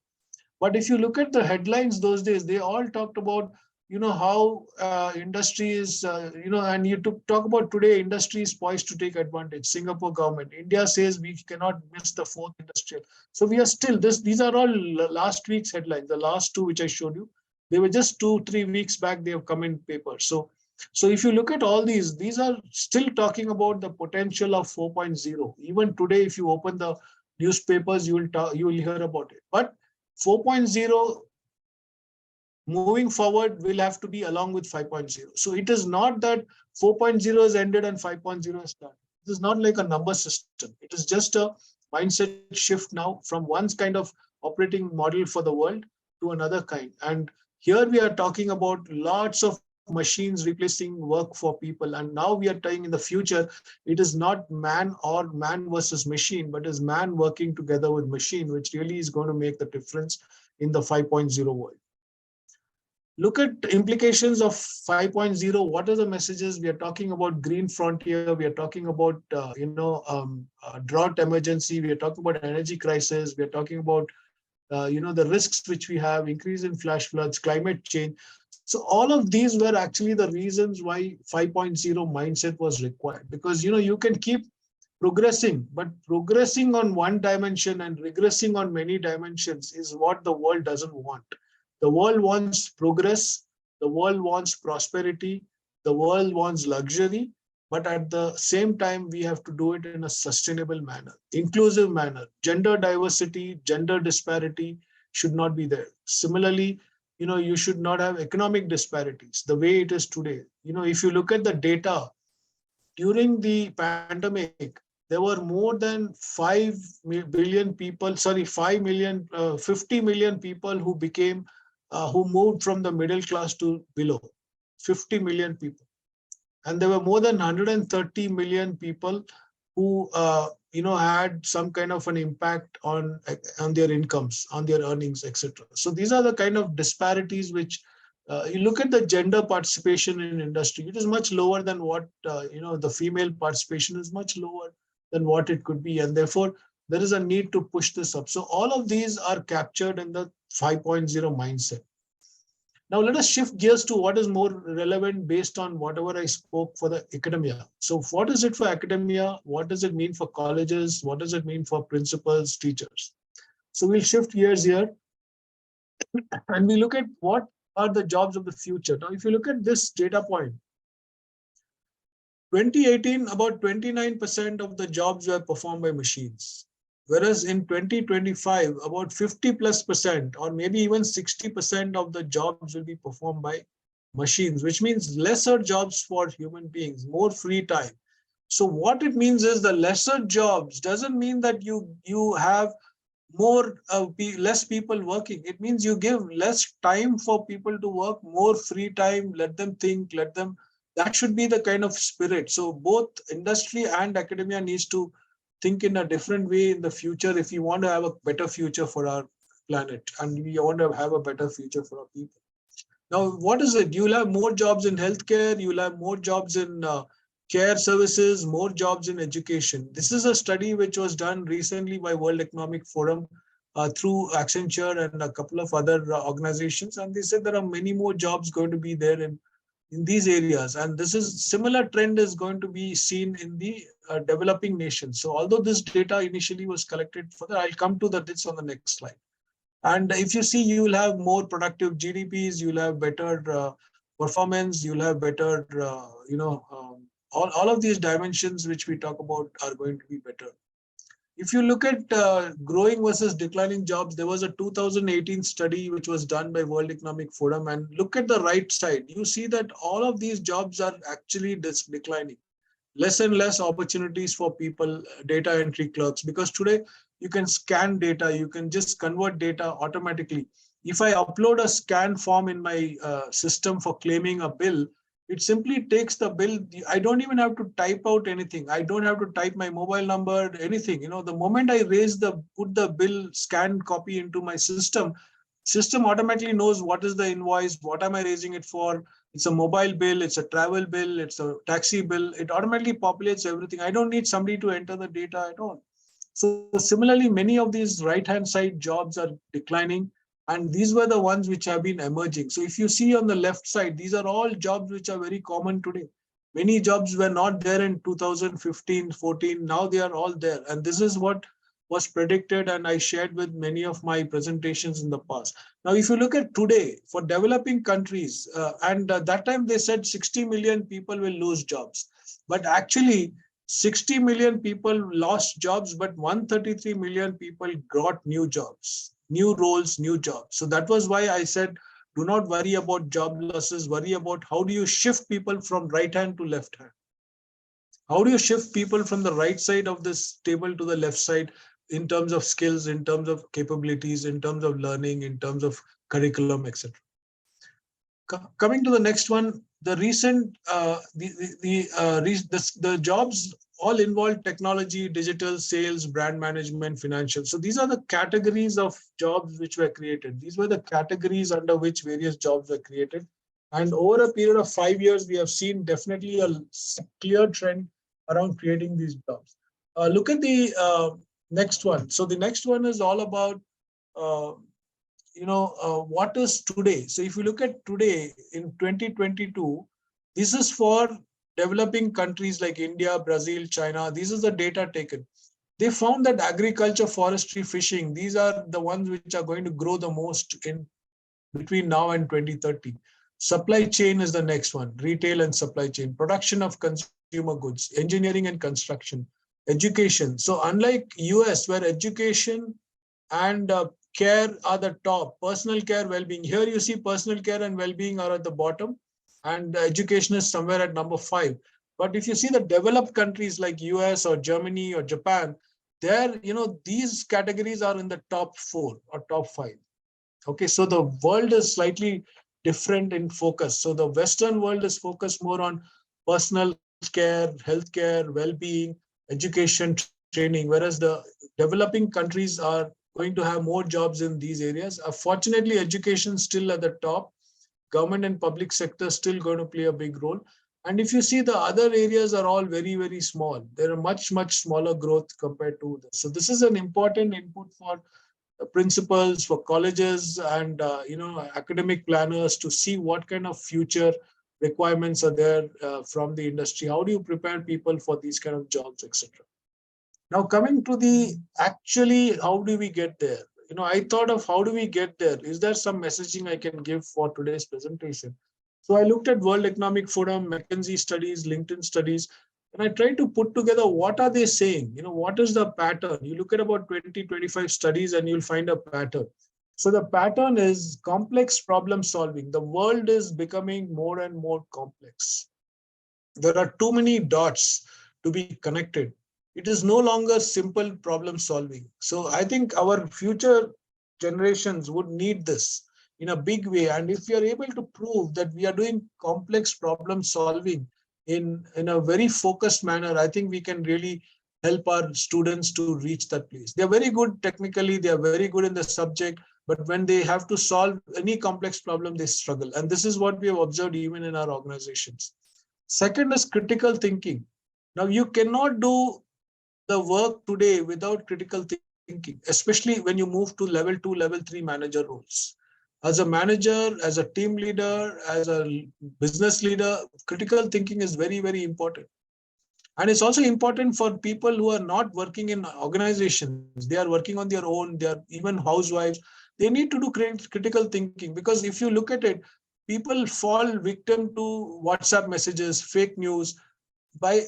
But if you look at the headlines those days, they all talked about, how industry is, and you talk about today, industry is poised to take advantage. Singapore government, India says we cannot miss the fourth industrial. So we are still, these are all last week's headlines, the last two which I showed you. They were just 2-3 weeks back, they have come in papers. So if you look at all these are still talking about the potential of 4.0. Even today, if you open the newspapers, you will hear about it. But 4.0 moving forward will have to be along with 5.0. So it is not that 4.0 has ended and 5.0 has started. It is not like a number system. It is just a mindset shift now from one kind of operating model for the world to another kind. And here we are talking about lots of machines replacing work for people. And now we are telling in the future, it is not man or man versus machine, but is man working together with machine, which really is going to make the difference in the 5.0 world. Look at implications of 5.0. What are the messages? We are talking about green frontier. We are talking about, drought emergency. We are talking about energy crisis. We are talking about, the risks which we have, increase in flash floods, climate change. So all of these were actually the reasons why 5.0 mindset was required, because, you can keep progressing, but progressing on one dimension and regressing on many dimensions is what the world doesn't want. The world wants progress, the world wants prosperity, the world wants luxury, but at the same time, we have to do it in a sustainable manner, inclusive manner. Gender diversity, gender disparity should not be there. Similarly, you should not have economic disparities the way it is today. If you look at the data during the pandemic, there were more than 5 billion people, 50 million people who became, who moved from the middle class to below, 50 million people. And there were more than 130 million people who, had some kind of an impact on their incomes, on their earnings, etc. So these are the kind of disparities which, you look at the gender participation in industry, it is much lower than what, the female participation is much lower than what it could be. And therefore, there is a need to push this up. So all of these are captured in the 5.0 mindset. Now let us shift gears to what is more relevant based on whatever I spoke for the academia. So what is it for academia? What does it mean for colleges? What does it mean for principals, teachers? So we'll shift gears here and we look at what are the jobs of the future. Now, if you look at this data point, 2018, about 29% of the jobs were performed by machines. Whereas in 2025, about 50+% or maybe even 60% of the jobs will be performed by machines, which means lesser jobs for human beings, more free time. So what it means is the lesser jobs doesn't mean that you have less people working. It means you give less time for people to work, more free time, let them think, that should be the kind of spirit. So both industry and academia needs to think in a different way in the future if you want to have a better future for our planet and we want to have a better future for our people. Now, what is it? You'll have more jobs in healthcare, you'll have more jobs in care services, more jobs in education. This is a study which was done recently by World Economic Forum through Accenture and a couple of other organizations. And they said there are many more jobs going to be there in these areas. And this is similar trend is going to be seen in the developing nations. So although this data initially was collected further, I'll come to this on the next slide. And if you see, you will have more productive GDPs, you'll have better performance, you'll have better, all of these dimensions which we talk about are going to be better. If you look at growing versus declining jobs, there was a 2018 study which was done by World Economic Forum, and look at the right side. You see that all of these jobs are actually declining. Less and less opportunities for people, data entry clerks, because today you can scan data, you can just convert data automatically. If I upload a scan form in my system for claiming a bill, it simply takes the bill. I don't even have to type out anything. I don't have to type my mobile number, anything. The moment I put the bill scanned copy into my system automatically knows what is the invoice, what am I raising it for. It's a mobile bill, it's a travel bill, it's a taxi bill. It automatically populates everything. I don't need somebody to enter the data at all. So similarly, many of these right-hand side jobs are declining. And these were the ones which have been emerging. So if you see on the left side, these are all jobs which are very common today. Many jobs were not there in 2015, 14. Now they are all there. And this is what was predicted and I shared with many of my presentations in the past. Now, if you look at today, for developing countries, that time they said 60 million people will lose jobs. But actually, 60 million people lost jobs, but 133 million people got new jobs. New roles, new jobs. So that was why I said, do not worry about job losses, worry about how do you shift people from right hand to left hand. How do you shift people from the right side of this table to the left side in terms of skills, in terms of capabilities, in terms of learning, in terms of curriculum, etc. Coming to the next one, the recent the jobs all involve technology, digital, sales, brand management, financial. So these are the categories of jobs which were created. These were the categories under which various jobs were created. And over a period of 5 years, we have seen definitely a clear trend around creating these jobs. Look at the next one. So the next one is all about what is today. So if you look at today in 2022, this is for developing countries like India, Brazil, China. This is the data taken. They found that agriculture, forestry, fishing, these are the ones which are going to grow the most in between now and 2030. Supply chain is the next one, retail and supply chain, production of consumer goods, engineering and construction, education. So unlike US, where education and care are the top, personal care, well-being. Here you see personal care and well-being are at the bottom, and education is somewhere at number 5. But if you see the developed countries like US or Germany or Japan, there, these categories are in the top 4 or top 5. Okay, so the world is slightly different in focus. So the Western world is focused more on personal care, healthcare, well-being, education, training, whereas the developing countries are going to have more jobs in these areas. Fortunately, education still at the top. Government and public sector still going to play a big role. And if you see, the other areas are all very, very small. There are much, much smaller growth compared to this. So this is an important input for principals, for colleges, and academic planners to see what kind of future requirements are there from the industry. How do you prepare people for these kind of jobs, etc. Now coming to the actually, how do we get there? I thought of how do we get there? Is there some messaging I can give for today's presentation? So I looked at World Economic Forum, McKinsey studies, LinkedIn studies, and I tried to put together what are they saying? What is the pattern? You look at about 20, 25 studies and you'll find a pattern. So the pattern is complex problem solving. The world is becoming more and more complex. There are too many dots to be connected. It is no longer simple problem solving. So I think our future generations would need this in a big way. And if we are able to prove that we are doing complex problem solving in a very focused manner, I think we can really help our students to reach that place. They're very good technically, they are very good in the subject, but when they have to solve any complex problem, they struggle. And this is what we have observed even in our organizations. Second is critical thinking. Now you cannot do the work today without critical thinking, especially when you move to level 2, level 3 manager roles. As a manager, as a team leader, as a business leader, critical thinking is very, very important. And it's also important for people who are not working in organizations. They are working on their own, they are even housewives. They need to do critical thinking, because if you look at it, people fall victim to WhatsApp messages, fake news. By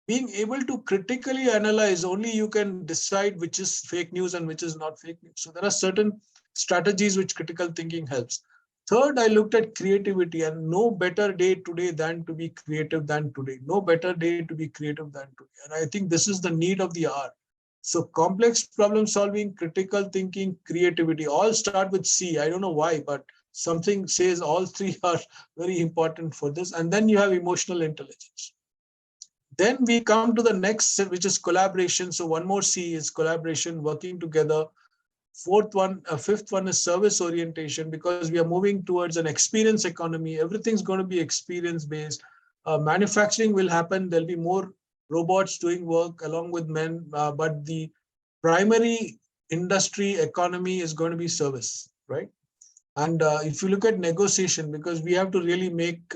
being able to critically analyze, only you can decide which is fake news and which is not fake news. So there are certain strategies which critical thinking helps. Third, I looked at creativity, and no better day today than to be creative than today. No better day to be creative than today. And I think this is the need of the hour. So complex problem solving, critical thinking, creativity, all start with C. I don't know why, but something says all 3 are very important for this. And then you have emotional intelligence. Then we come to the next, which is collaboration. So one more C is collaboration, working together. Fifth one is service orientation, because we are moving towards an experience economy. Everything's going to be experience based. Manufacturing will happen. There'll be more robots doing work along with men, but the primary industry economy is going to be service, right? And if you look at negotiation, because we have to really make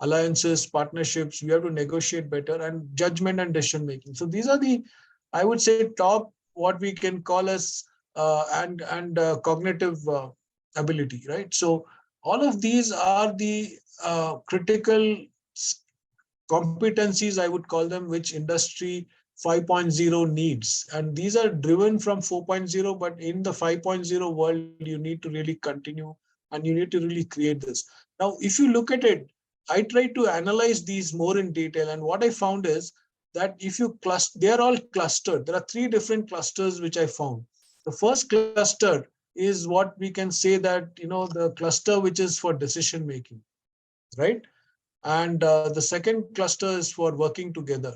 alliances, partnerships, we have to negotiate better, and judgment and decision making. So these are the, I would say, top what we can call as cognitive ability, right? So all of these are the critical competencies, I would call them, which industry 5.0 needs. And these are driven from 4.0, but in the 5.0 world, you need to really continue and you need to really create this. Now, if you look at it, I tried to analyze these more in detail. And what I found is that if you cluster, they are all clustered. There are 3 different clusters which I found. The first cluster is what we can say that, the cluster which is for decision making. right? And the second cluster is for working together.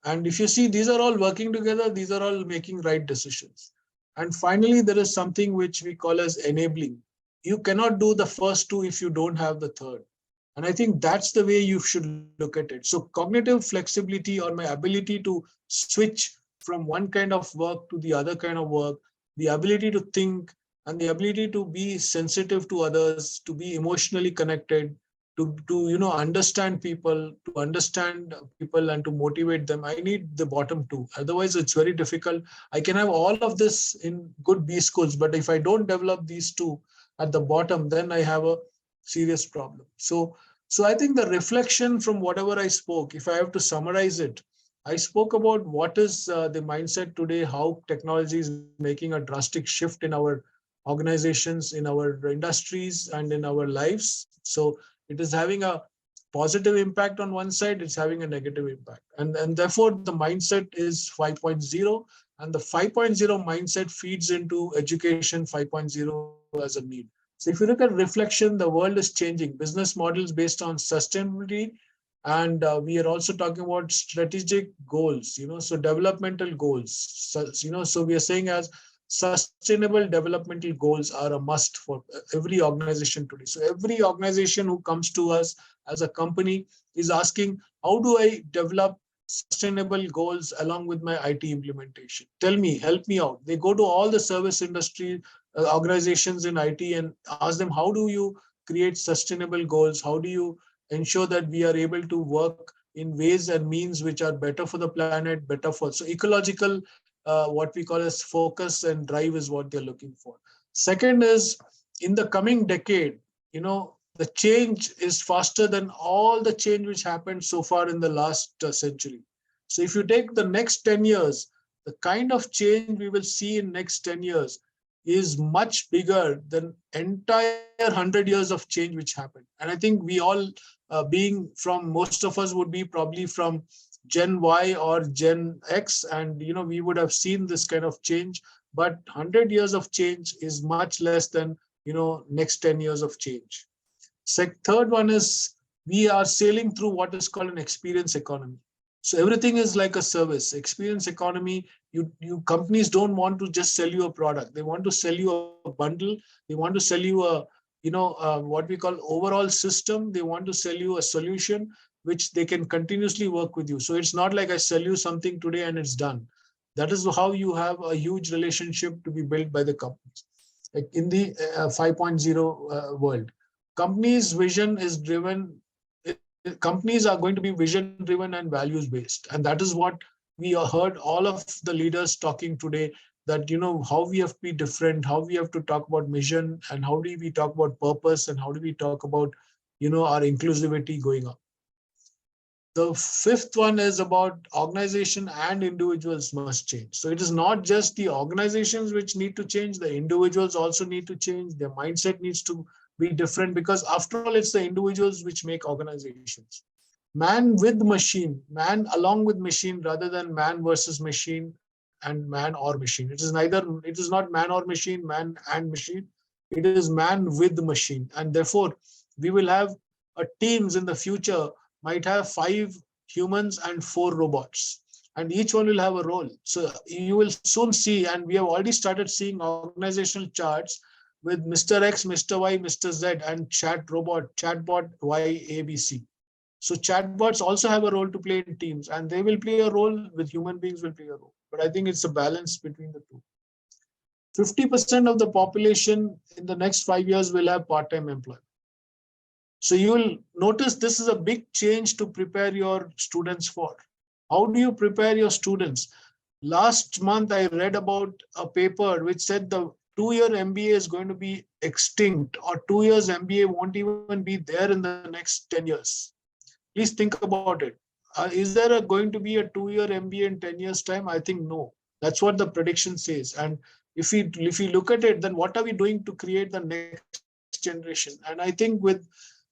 And if you see, these are all working together, these are all making right decisions. And finally, there is something which we call as enabling. You cannot do the first two if you don't have the third. And I think that's the way you should look at it. So cognitive flexibility, or my ability to switch from one kind of work to the other kind of work, the ability to think, and the ability to be sensitive to others, to be emotionally connected, to understand people, and to motivate them. I need the bottom two. Otherwise, it's very difficult. I can have all of this in good B schools, but if I don't develop these two at the bottom, then I have a serious problem. So I think the reflection from whatever I spoke, if I have to summarize it, I spoke about what is the mindset today, how technology is making a drastic shift in our organizations, in our industries, and in our lives. So it is having a positive impact on one side, it's having a negative impact. And therefore, the mindset is 5.0, and the 5.0 mindset feeds into education 5.0 as a need. So if you look at reflection, the world is changing. Business models based on sustainability, and we are also talking about strategic goals, so developmental goals. So we are saying as sustainable developmental goals are a must for every organization today. So every organization who comes to us as a company is asking, how do I develop sustainable goals along with my IT implementation? Tell me, help me out. They go to all the service industry organizations in IT and ask them, how do you create sustainable goals? How do you ensure that we are able to work in ways and means which are better for the planet, better for, so ecological, what we call as focus and drive is what they're looking for. Second is, in the coming decade, the change is faster than all the change which happened so far in the last century. So if you take the next 10 years, the kind of change we will see in next 10 years is much bigger than entire 100 years of change which happened. And I think we all, being from, most of us would be probably from Gen Y or Gen X, and we would have seen this kind of change. But 100 years of change is much less than next 10 years of change. Third one is, we are sailing through what is called an experience economy. So everything is like a service. Experience economy, you companies don't want to just sell you a product. They want to sell you a bundle. They want to sell you a what we call overall system. They want to sell you a solution which they can continuously work with you. So it's not like I sell you something today and it's done. That is how you have a huge relationship to be built by the companies. Like in the 5.0 world, companies' vision is driven. Companies are going to be vision driven and values based, and that is what we heard all of the leaders talking today, that how we have to be different, how we have to talk about mission, and how do we talk about purpose, and how do we talk about our inclusivity going up. The fifth one is about organization and individuals must change. So it is not just the organizations which need to change, the individuals also need to change. Their mindset needs to be different, because after all, it's the individuals which make organizations. Man with machine, man along with machine, rather than man versus machine and man or machine. It is not man or machine, man and machine. It is man with machine. And therefore, we will have teams in the future might have 5 humans and 4 robots, and each one will have a role. So you will soon see, and we have already started seeing organizational charts with Mr. X, Mr. Y, Mr. Z, and chatbot Y, A, B, C. So chatbots also have a role to play in teams, and they will play a role with human beings will play a role. But I think it's a balance between the two. 50% of the population in the next 5 years will have part-time employment. So you will notice this is a big change to prepare your students for. How do you prepare your students? Last month, I read about a paper which said the 2-year MBA is going to be extinct, or 2 years MBA won't even be there in the next 10 years. Please think about it. Is there going to be a 2-year MBA in 10 years time? I think no. That's what the prediction says. And if we look at it, then what are we doing to create the next generation? And I think with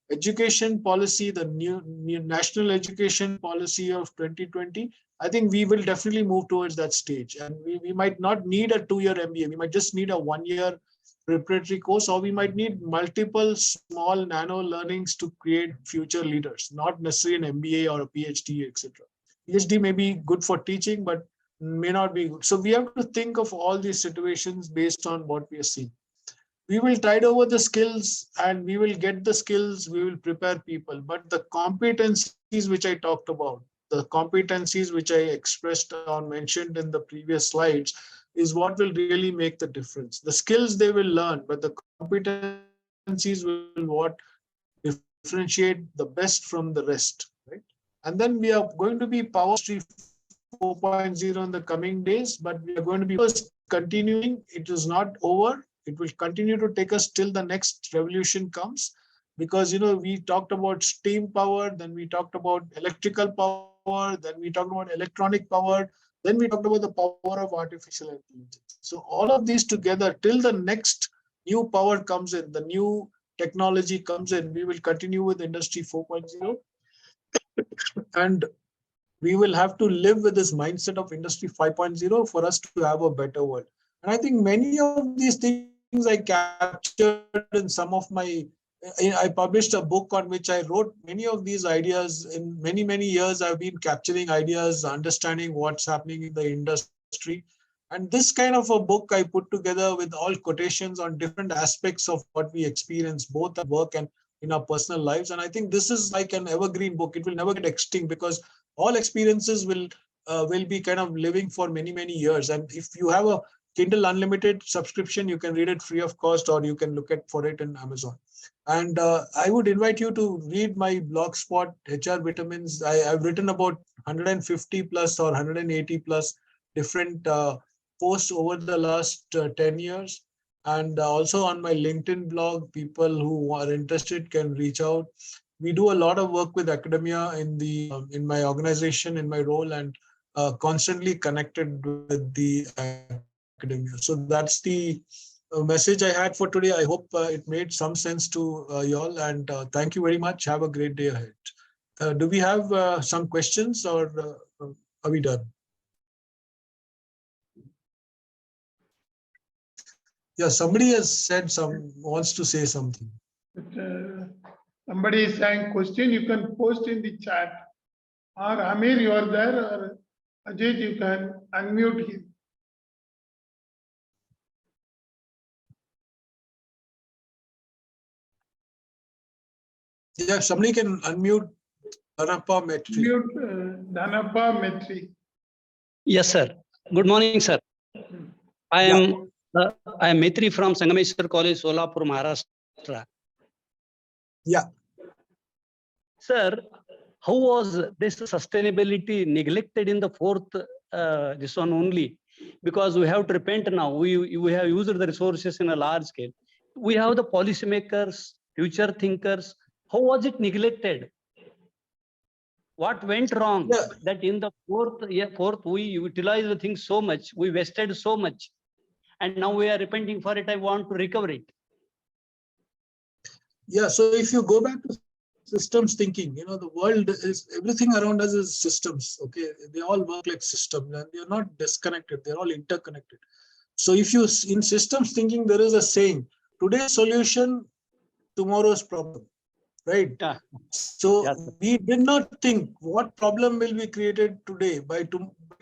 education policy, the new national education policy of 2020, I think we will definitely move towards that stage. And we might not need a 2-year MBA. We might just need a 1-year preparatory course, or we might need multiple small nano learnings to create future leaders, not necessarily an MBA or a PhD, etc. PhD may be good for teaching, but may not be good. So we have to think of all these situations based on what we are seeing. We will tide over the skills and we will get the skills, we will prepare people. But the competencies which I talked about, the competencies which I expressed or mentioned in the previous slides is what will really make the difference. The skills they will learn, but the competencies will what differentiate the best from the rest, right? And then we are going to be Power Industry 4.0 in the coming days, but we are going to be continuing. It is not over. It will continue to take us till the next revolution comes, because we talked about steam power, then we talked about electrical power, then we talked about electronic power, then we talked about the power of artificial intelligence. So all of these together, till the next new power comes in, the new technology comes in, we will continue with Industry 4.0. And we will have to live with this mindset of Industry 5.0 for us to have a better world. And I think many of these things I captured in some of my, I published a book on which I wrote many of these ideas. In many, many years, I've been capturing ideas, understanding what's happening in the industry. And this kind of a book I put together with all quotations on different aspects of what we experience, both at work and in our personal lives. And I think this is like an evergreen book. It will never get extinct, because all experiences will be kind of living for many, many years. And if you have a Kindle Unlimited subscription, you can read it free of cost, or you can look for it in Amazon. And I would invite you to read my blogspot, HR Vitamins. I've written about 150 plus or 180 plus different posts over the last 10 years. And also on my LinkedIn blog, people who are interested can reach out. We do a lot of work with academia in my organization, in my role, and constantly connected with the academia. So that's the message I had for today. I hope it made some sense to y'all, and thank you very much. Have a great day ahead. Do we have some questions, or are we done? Yeah, somebody has said wants to say something. But, somebody is saying question, you can post in the chat. Or Amir, you are there, or Ajay, you can unmute him. Yeah, somebody can unmute Dhanappa Metri. Unmute Dhanappa Metri. Yes, sir. Good morning, sir. I am Metri from Sangameshwar College, Solapur, Maharashtra. Yeah. Sir, how was this sustainability neglected in the fourth, this one only? Because we have to repent now. We have used the resources in a large scale. We have the policymakers, future thinkers. How was it neglected? What went wrong? Yeah. That in the fourth, we utilized the things so much, we wasted so much, and now we are repenting for it. I want to recover it. Yeah, so if you go back to systems thinking, the world is, everything around us is systems. Okay, they all work like systems, and they're not disconnected. They're all interconnected. So if you in systems thinking, there is a saying: today's solution, tomorrow's problem. Right. Yeah. So yes, we did not think what problem will be created today by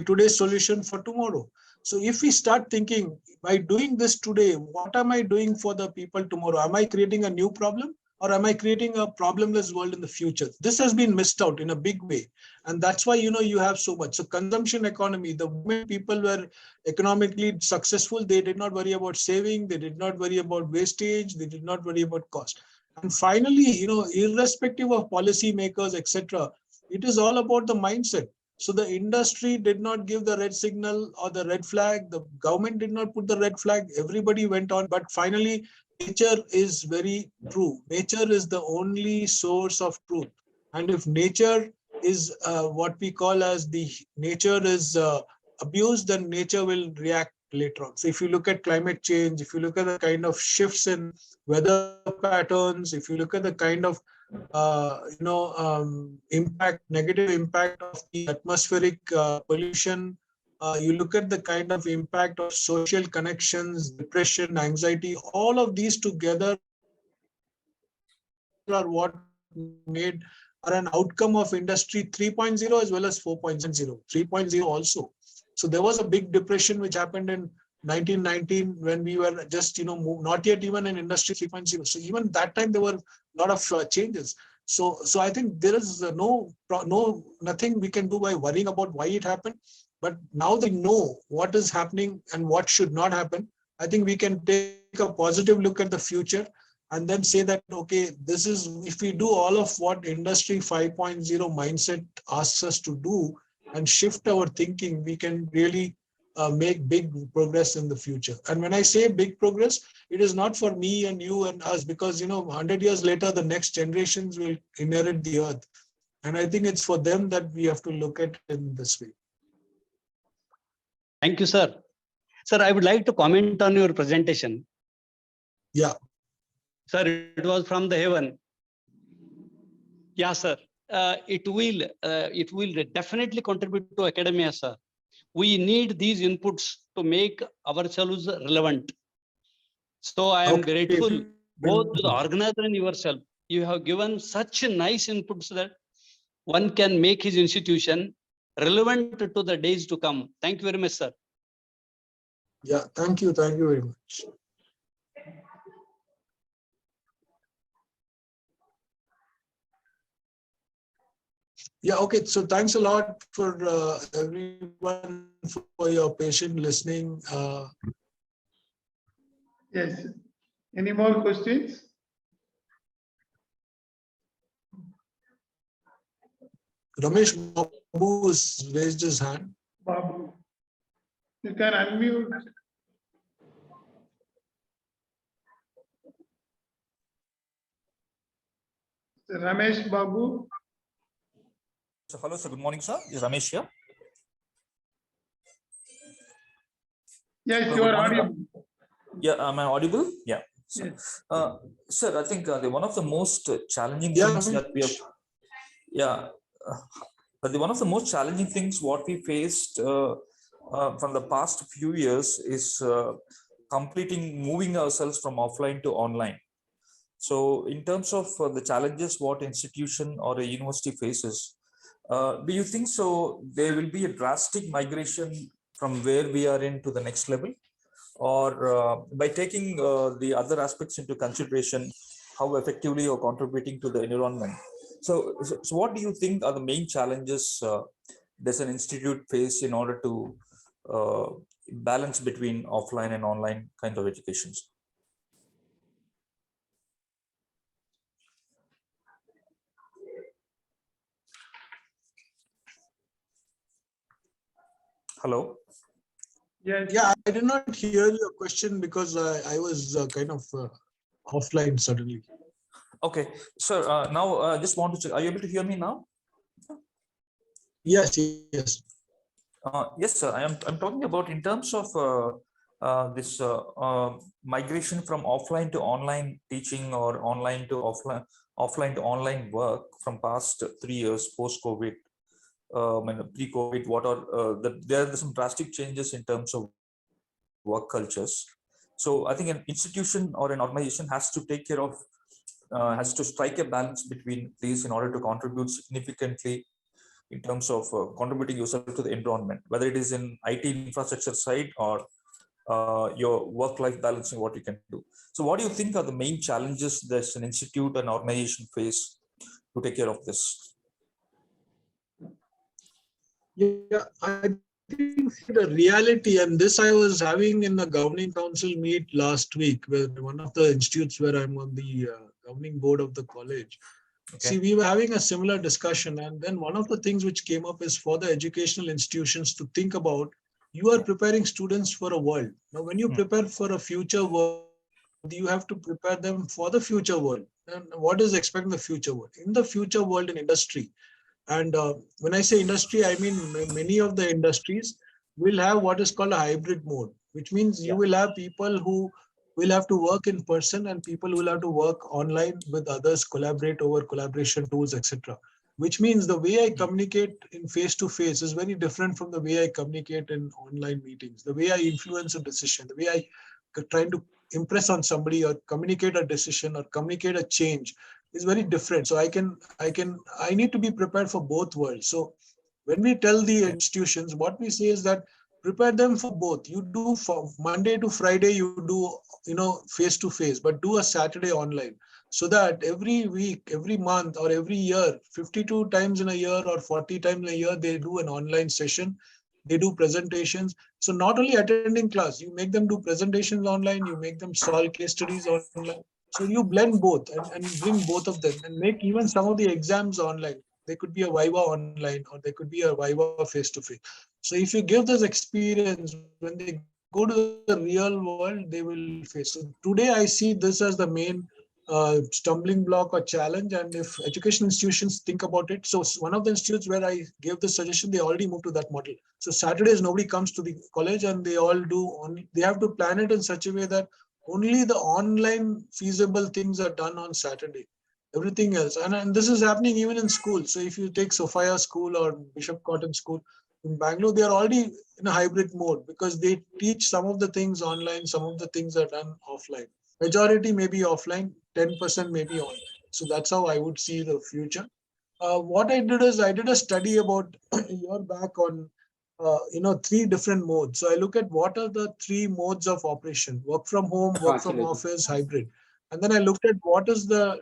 today's solution for tomorrow. So if we start thinking, by doing this today, what am I doing for the people tomorrow? Am I creating a new problem, or am I creating a problemless world in the future? This has been missed out in a big way. And that's why, you have so much. So consumption economy, the moment people were economically successful, they did not worry about saving. They did not worry about wastage. They did not worry about cost. And finally, irrespective of policymakers, etc., it is all about the mindset. So the industry did not give the red signal or the red flag. The government did not put the red flag. Everybody went on. But finally, nature is very true. Nature is the only source of truth. And if nature is what we call as nature is abused, then nature will react later on. So if you look at climate change, if you look at the kind of shifts in weather patterns, if you look at the kind of negative impact of the atmospheric pollution, You look at the kind of impact of social connections, depression, anxiety, all of these together are what made are an outcome of industry 3.0 as well as 4.0. 3.0 also. So there was a big depression which happened in 1919 when we were just, not yet even in industry 3.0. So even that time there were a lot of changes. So I think there is nothing we can do by worrying about why it happened. But now that we know what is happening and what should not happen, I think we can take a positive look at the future and then say that, okay, this is, if we do all of what industry 5.0 mindset asks us to do and shift our thinking, we can really make big progress in the future. And when I say big progress, it is not for me and you and us, because 100 years later, the next generations will inherit the earth. And I think it's for them that we have to look at it in this way. Thank you, sir. Sir, I would like to comment on your presentation. Yeah. Sir, it was from the heaven. Yeah, sir. It will definitely contribute to academia, sir. We need these inputs to make ourselves relevant. So I am grateful both to the organizer and yourself. You have given such nice inputs that one can make his institution relevant to the days to come. Thank you very much, sir. Yeah, thank you. Thank you very much. Yeah, okay. So thanks a lot for everyone for your patient listening. Yes. Any more questions? Ramesh Babu has raised his hand. Babu, you can unmute. Ramesh Babu. So hello, sir. Good morning, sir. Is Ramesh here? Yes, Hello, you good are morning. audible. Yeah, am I audible? Yeah. So, Yes. sir, I think one of the most challenging Yeah, things that we have, one of the most challenging things what we faced from the past few years is moving ourselves from offline to online. So in terms of the challenges what institution or a university faces, do you think so there will be a drastic migration from where we are in to the next level? Or by taking the other aspects into consideration, how effectively you're contributing to the environment? So what do you think are the main challenges does an institute face in order to balance between offline and online kind of educations? Hello? Yes. Yeah, I did not hear your question because I was kind of offline suddenly. Okay, sir, now just want to check, are you able to hear me now? Yes, yes. Yes, sir. I'm talking about in terms of this migration from offline to online teaching or online to offline to online work from past 3 years post-COVID, and pre-COVID. What are there are some drastic changes in terms of work cultures. So I think an institution or an organization has to take care of has to strike a balance between these in order to contribute significantly in terms of contributing yourself to the environment, whether it is in IT infrastructure side or your work-life balancing, what you can do. So what do you think are the main challenges that an institute and organization face to take care of this? Yeah, I think the reality, and this I was having in the governing council meet last week, where one of the institutes where I'm on the governing board of the college. Okay. See, we were having a similar discussion, and then one of the things which came up is for the educational institutions to think about, you are preparing students for a world. Now, when you prepare for a future world, you have to prepare them for the future world. And what is expecting the future world? In the future world in industry, and when I say industry, I mean many of the industries will have what is called a hybrid mode, which means you will have people who will have to work in person and people will have to work online with others, collaborate over collaboration tools, etc. which means the way I communicate in face-to-face is very different from the way I communicate in online meetings. The way I influence a decision, the way I trying to impress on somebody or communicate a decision or communicate a change is very different. So I need to be prepared for both worlds. So when we tell the institutions, what we say is that prepare them for both. You do for Monday to Friday, you do, face-to-face, but do a Saturday online, so that every week, every month, or every year, 52 times in a year or 40 times in a year, they do an online session. They do presentations. So not only attending class, you make them do presentations online, you make them solve case studies online. So you blend both and bring both of them and make even some of the exams online. There could be a Viva online, or there could be a Viva face-to-face. So if you give this experience, when they go to the real world, they will face. So today I see this as the main stumbling block or challenge. And if education institutions think about it, so one of the institutes where I gave the suggestion, they already moved to that model. So Saturdays, nobody comes to the college, and they all do they have to plan it in such a way that only the online feasible things are done on Saturday. Everything else, and this is happening even in school. So if you take Sophia School or Bishop Cotton School in Bangalore, they are already in a hybrid mode, because they teach some of the things online, some of the things are done offline. Majority may be offline, 10% may be on. So that's how I would see the future. What I did is I did a study about a year back on 3 different modes. So I look at what are the 3 modes of operation: work from home, work from office, hybrid. And then I looked at what is the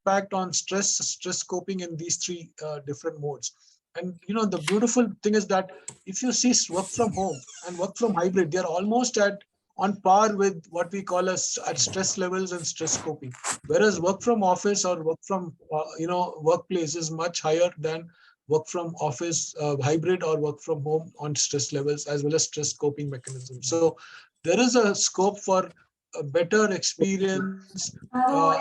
impact on stress coping in these 3 different modes. And the beautiful thing is that if you see work from home and work from hybrid, they're almost on par with what we call as at stress levels and stress coping. Whereas work from office or work from workplace is much higher than work from office, hybrid, or work from home on stress levels as well as stress coping mechanisms. So there is a scope for a better experience, more,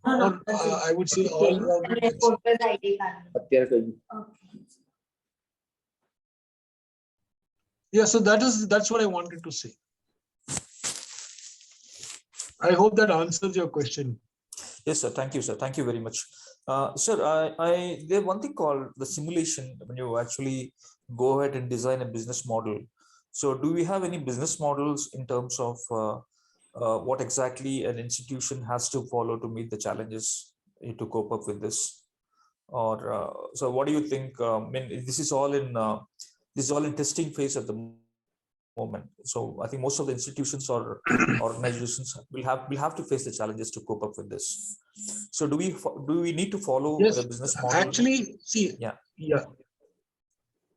I would say, all-round. Yeah, so that's what I wanted to say. I hope that answers your question. Yes, sir. Thank you, sir. Thank you very much. Sir, there's one thing called the simulation when you actually go ahead and design a business model. So do we have any business models in terms of what exactly an institution has to follow to meet the challenges to cope up with this? Or so what do you think? I mean, this is all in testing phase at the moment. So I think most of the institutions or organizations will have to face the challenges to cope up with this. So do we need to follow the business model? Actually, see, yeah.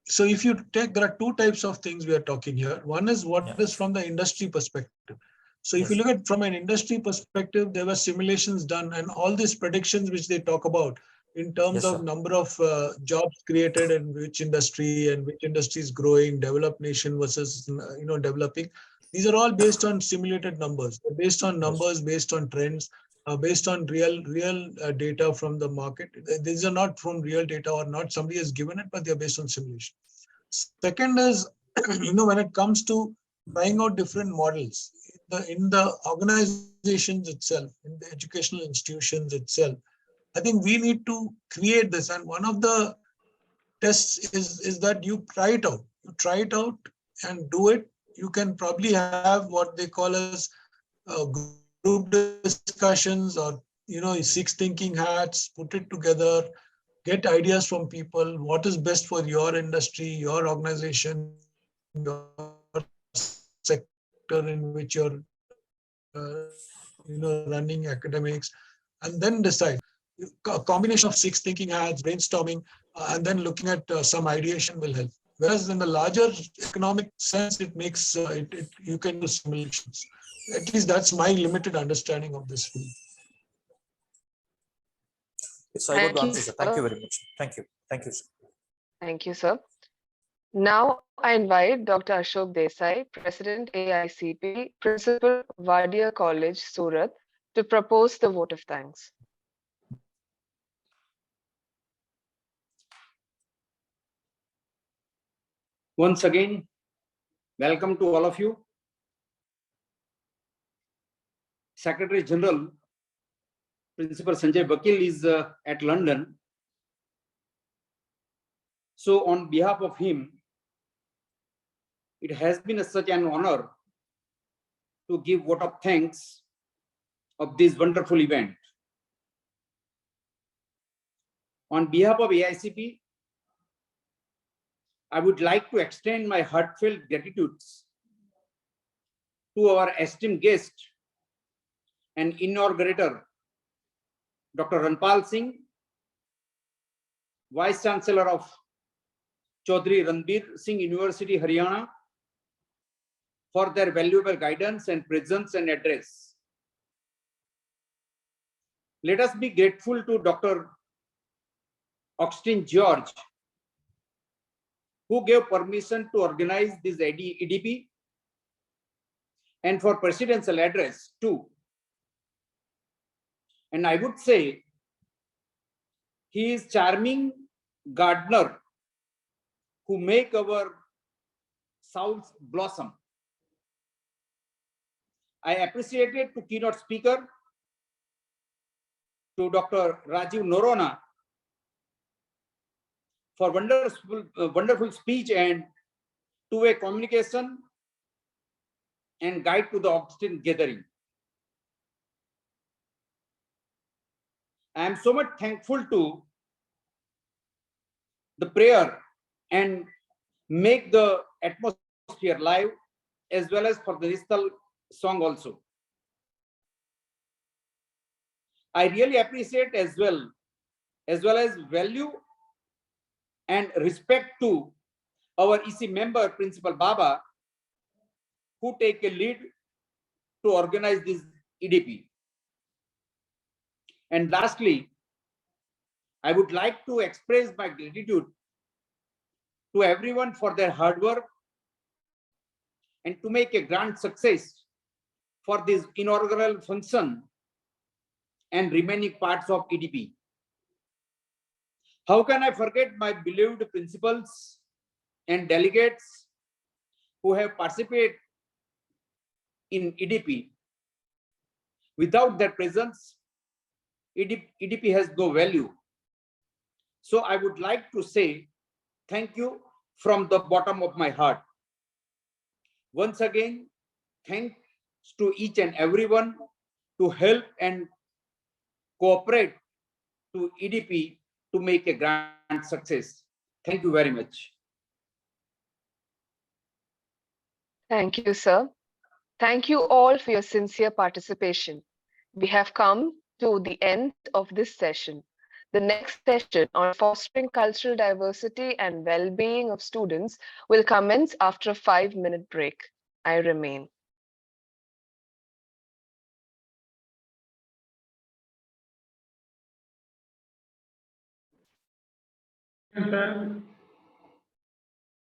So if you take, there are 2 types of things we are talking here. One is what is from the industry perspective. So if you look at from an industry perspective, there were simulations done, and all these predictions which they talk about in terms of number of jobs created in which industry and which industry is growing, developed nation versus developing. These are all based on simulated numbers, based on numbers, based on trends, based on real data from the market. These are not from real data, or not somebody has given it, but they are based on simulation. Second is, when it comes to trying out different models in the organizations itself, in the educational institutions itself, I think we need to create this. And one of the tests is that you try it out. You try it out and do it. You can probably have what they call as group discussions, or 6 thinking hats, put it together, get ideas from people, what is best for your industry, your organization, your sector in which you're running academics, and then decide. A combination of 6 thinking hats, brainstorming, and then looking at some ideation will help. Whereas in the larger economic sense, it makes you can do simulations. At least that's my limited understanding of this field. Yes, I got the answer, sir. Thank you very much. Thank you. Thank you, sir. Thank you, sir. Now I invite Dr. Ashok Desai, President AICP, Principal, Wadia College, Surat, to propose the vote of thanks. Once again, welcome to all of you. Secretary General, Principal Sanjay Vakil is at London. So on behalf of him, it has been such an honor to give vote of thanks of this wonderful event. On behalf of AICP, I would like to extend my heartfelt gratitudes to our esteemed guest and inaugurator, Dr. Ranpal Singh, Vice Chancellor of Chaudhry Ranbir Singh University, Haryana, for their valuable guidance and presence and address. Let us be grateful to Dr. Augustine George, who gave permission to organize this EDP, and for presidential address too. And I would say he is charming gardener who make our souls blossom. I appreciated to keynote speaker, to Dr. Rajiv Norona, for wonderful speech and two-way communication and guide to the Augustine gathering. I am so much thankful to the prayer and make the atmosphere live, as well as for the national song also. I really appreciate as well as value and respect to our EC member, Principal Baba, who take a lead to organize this EDP. And lastly, I would like to express my gratitude to everyone for their hard work and to make a grand success for this inaugural function and remaining parts of EDP. How can I forget my beloved principals and delegates who have participated in EDP? Without their presence, EDP has no value. So I would like to say thank you from the bottom of my heart. Once again, thanks to each and everyone to help and cooperate to EDP to make a grand success. Thank you very much. Thank you, sir. Thank you all for your sincere participation. We have come to the end of this session. The next session on fostering cultural diversity and well-being of students will commence after a 5-minute break. I remain. Sir.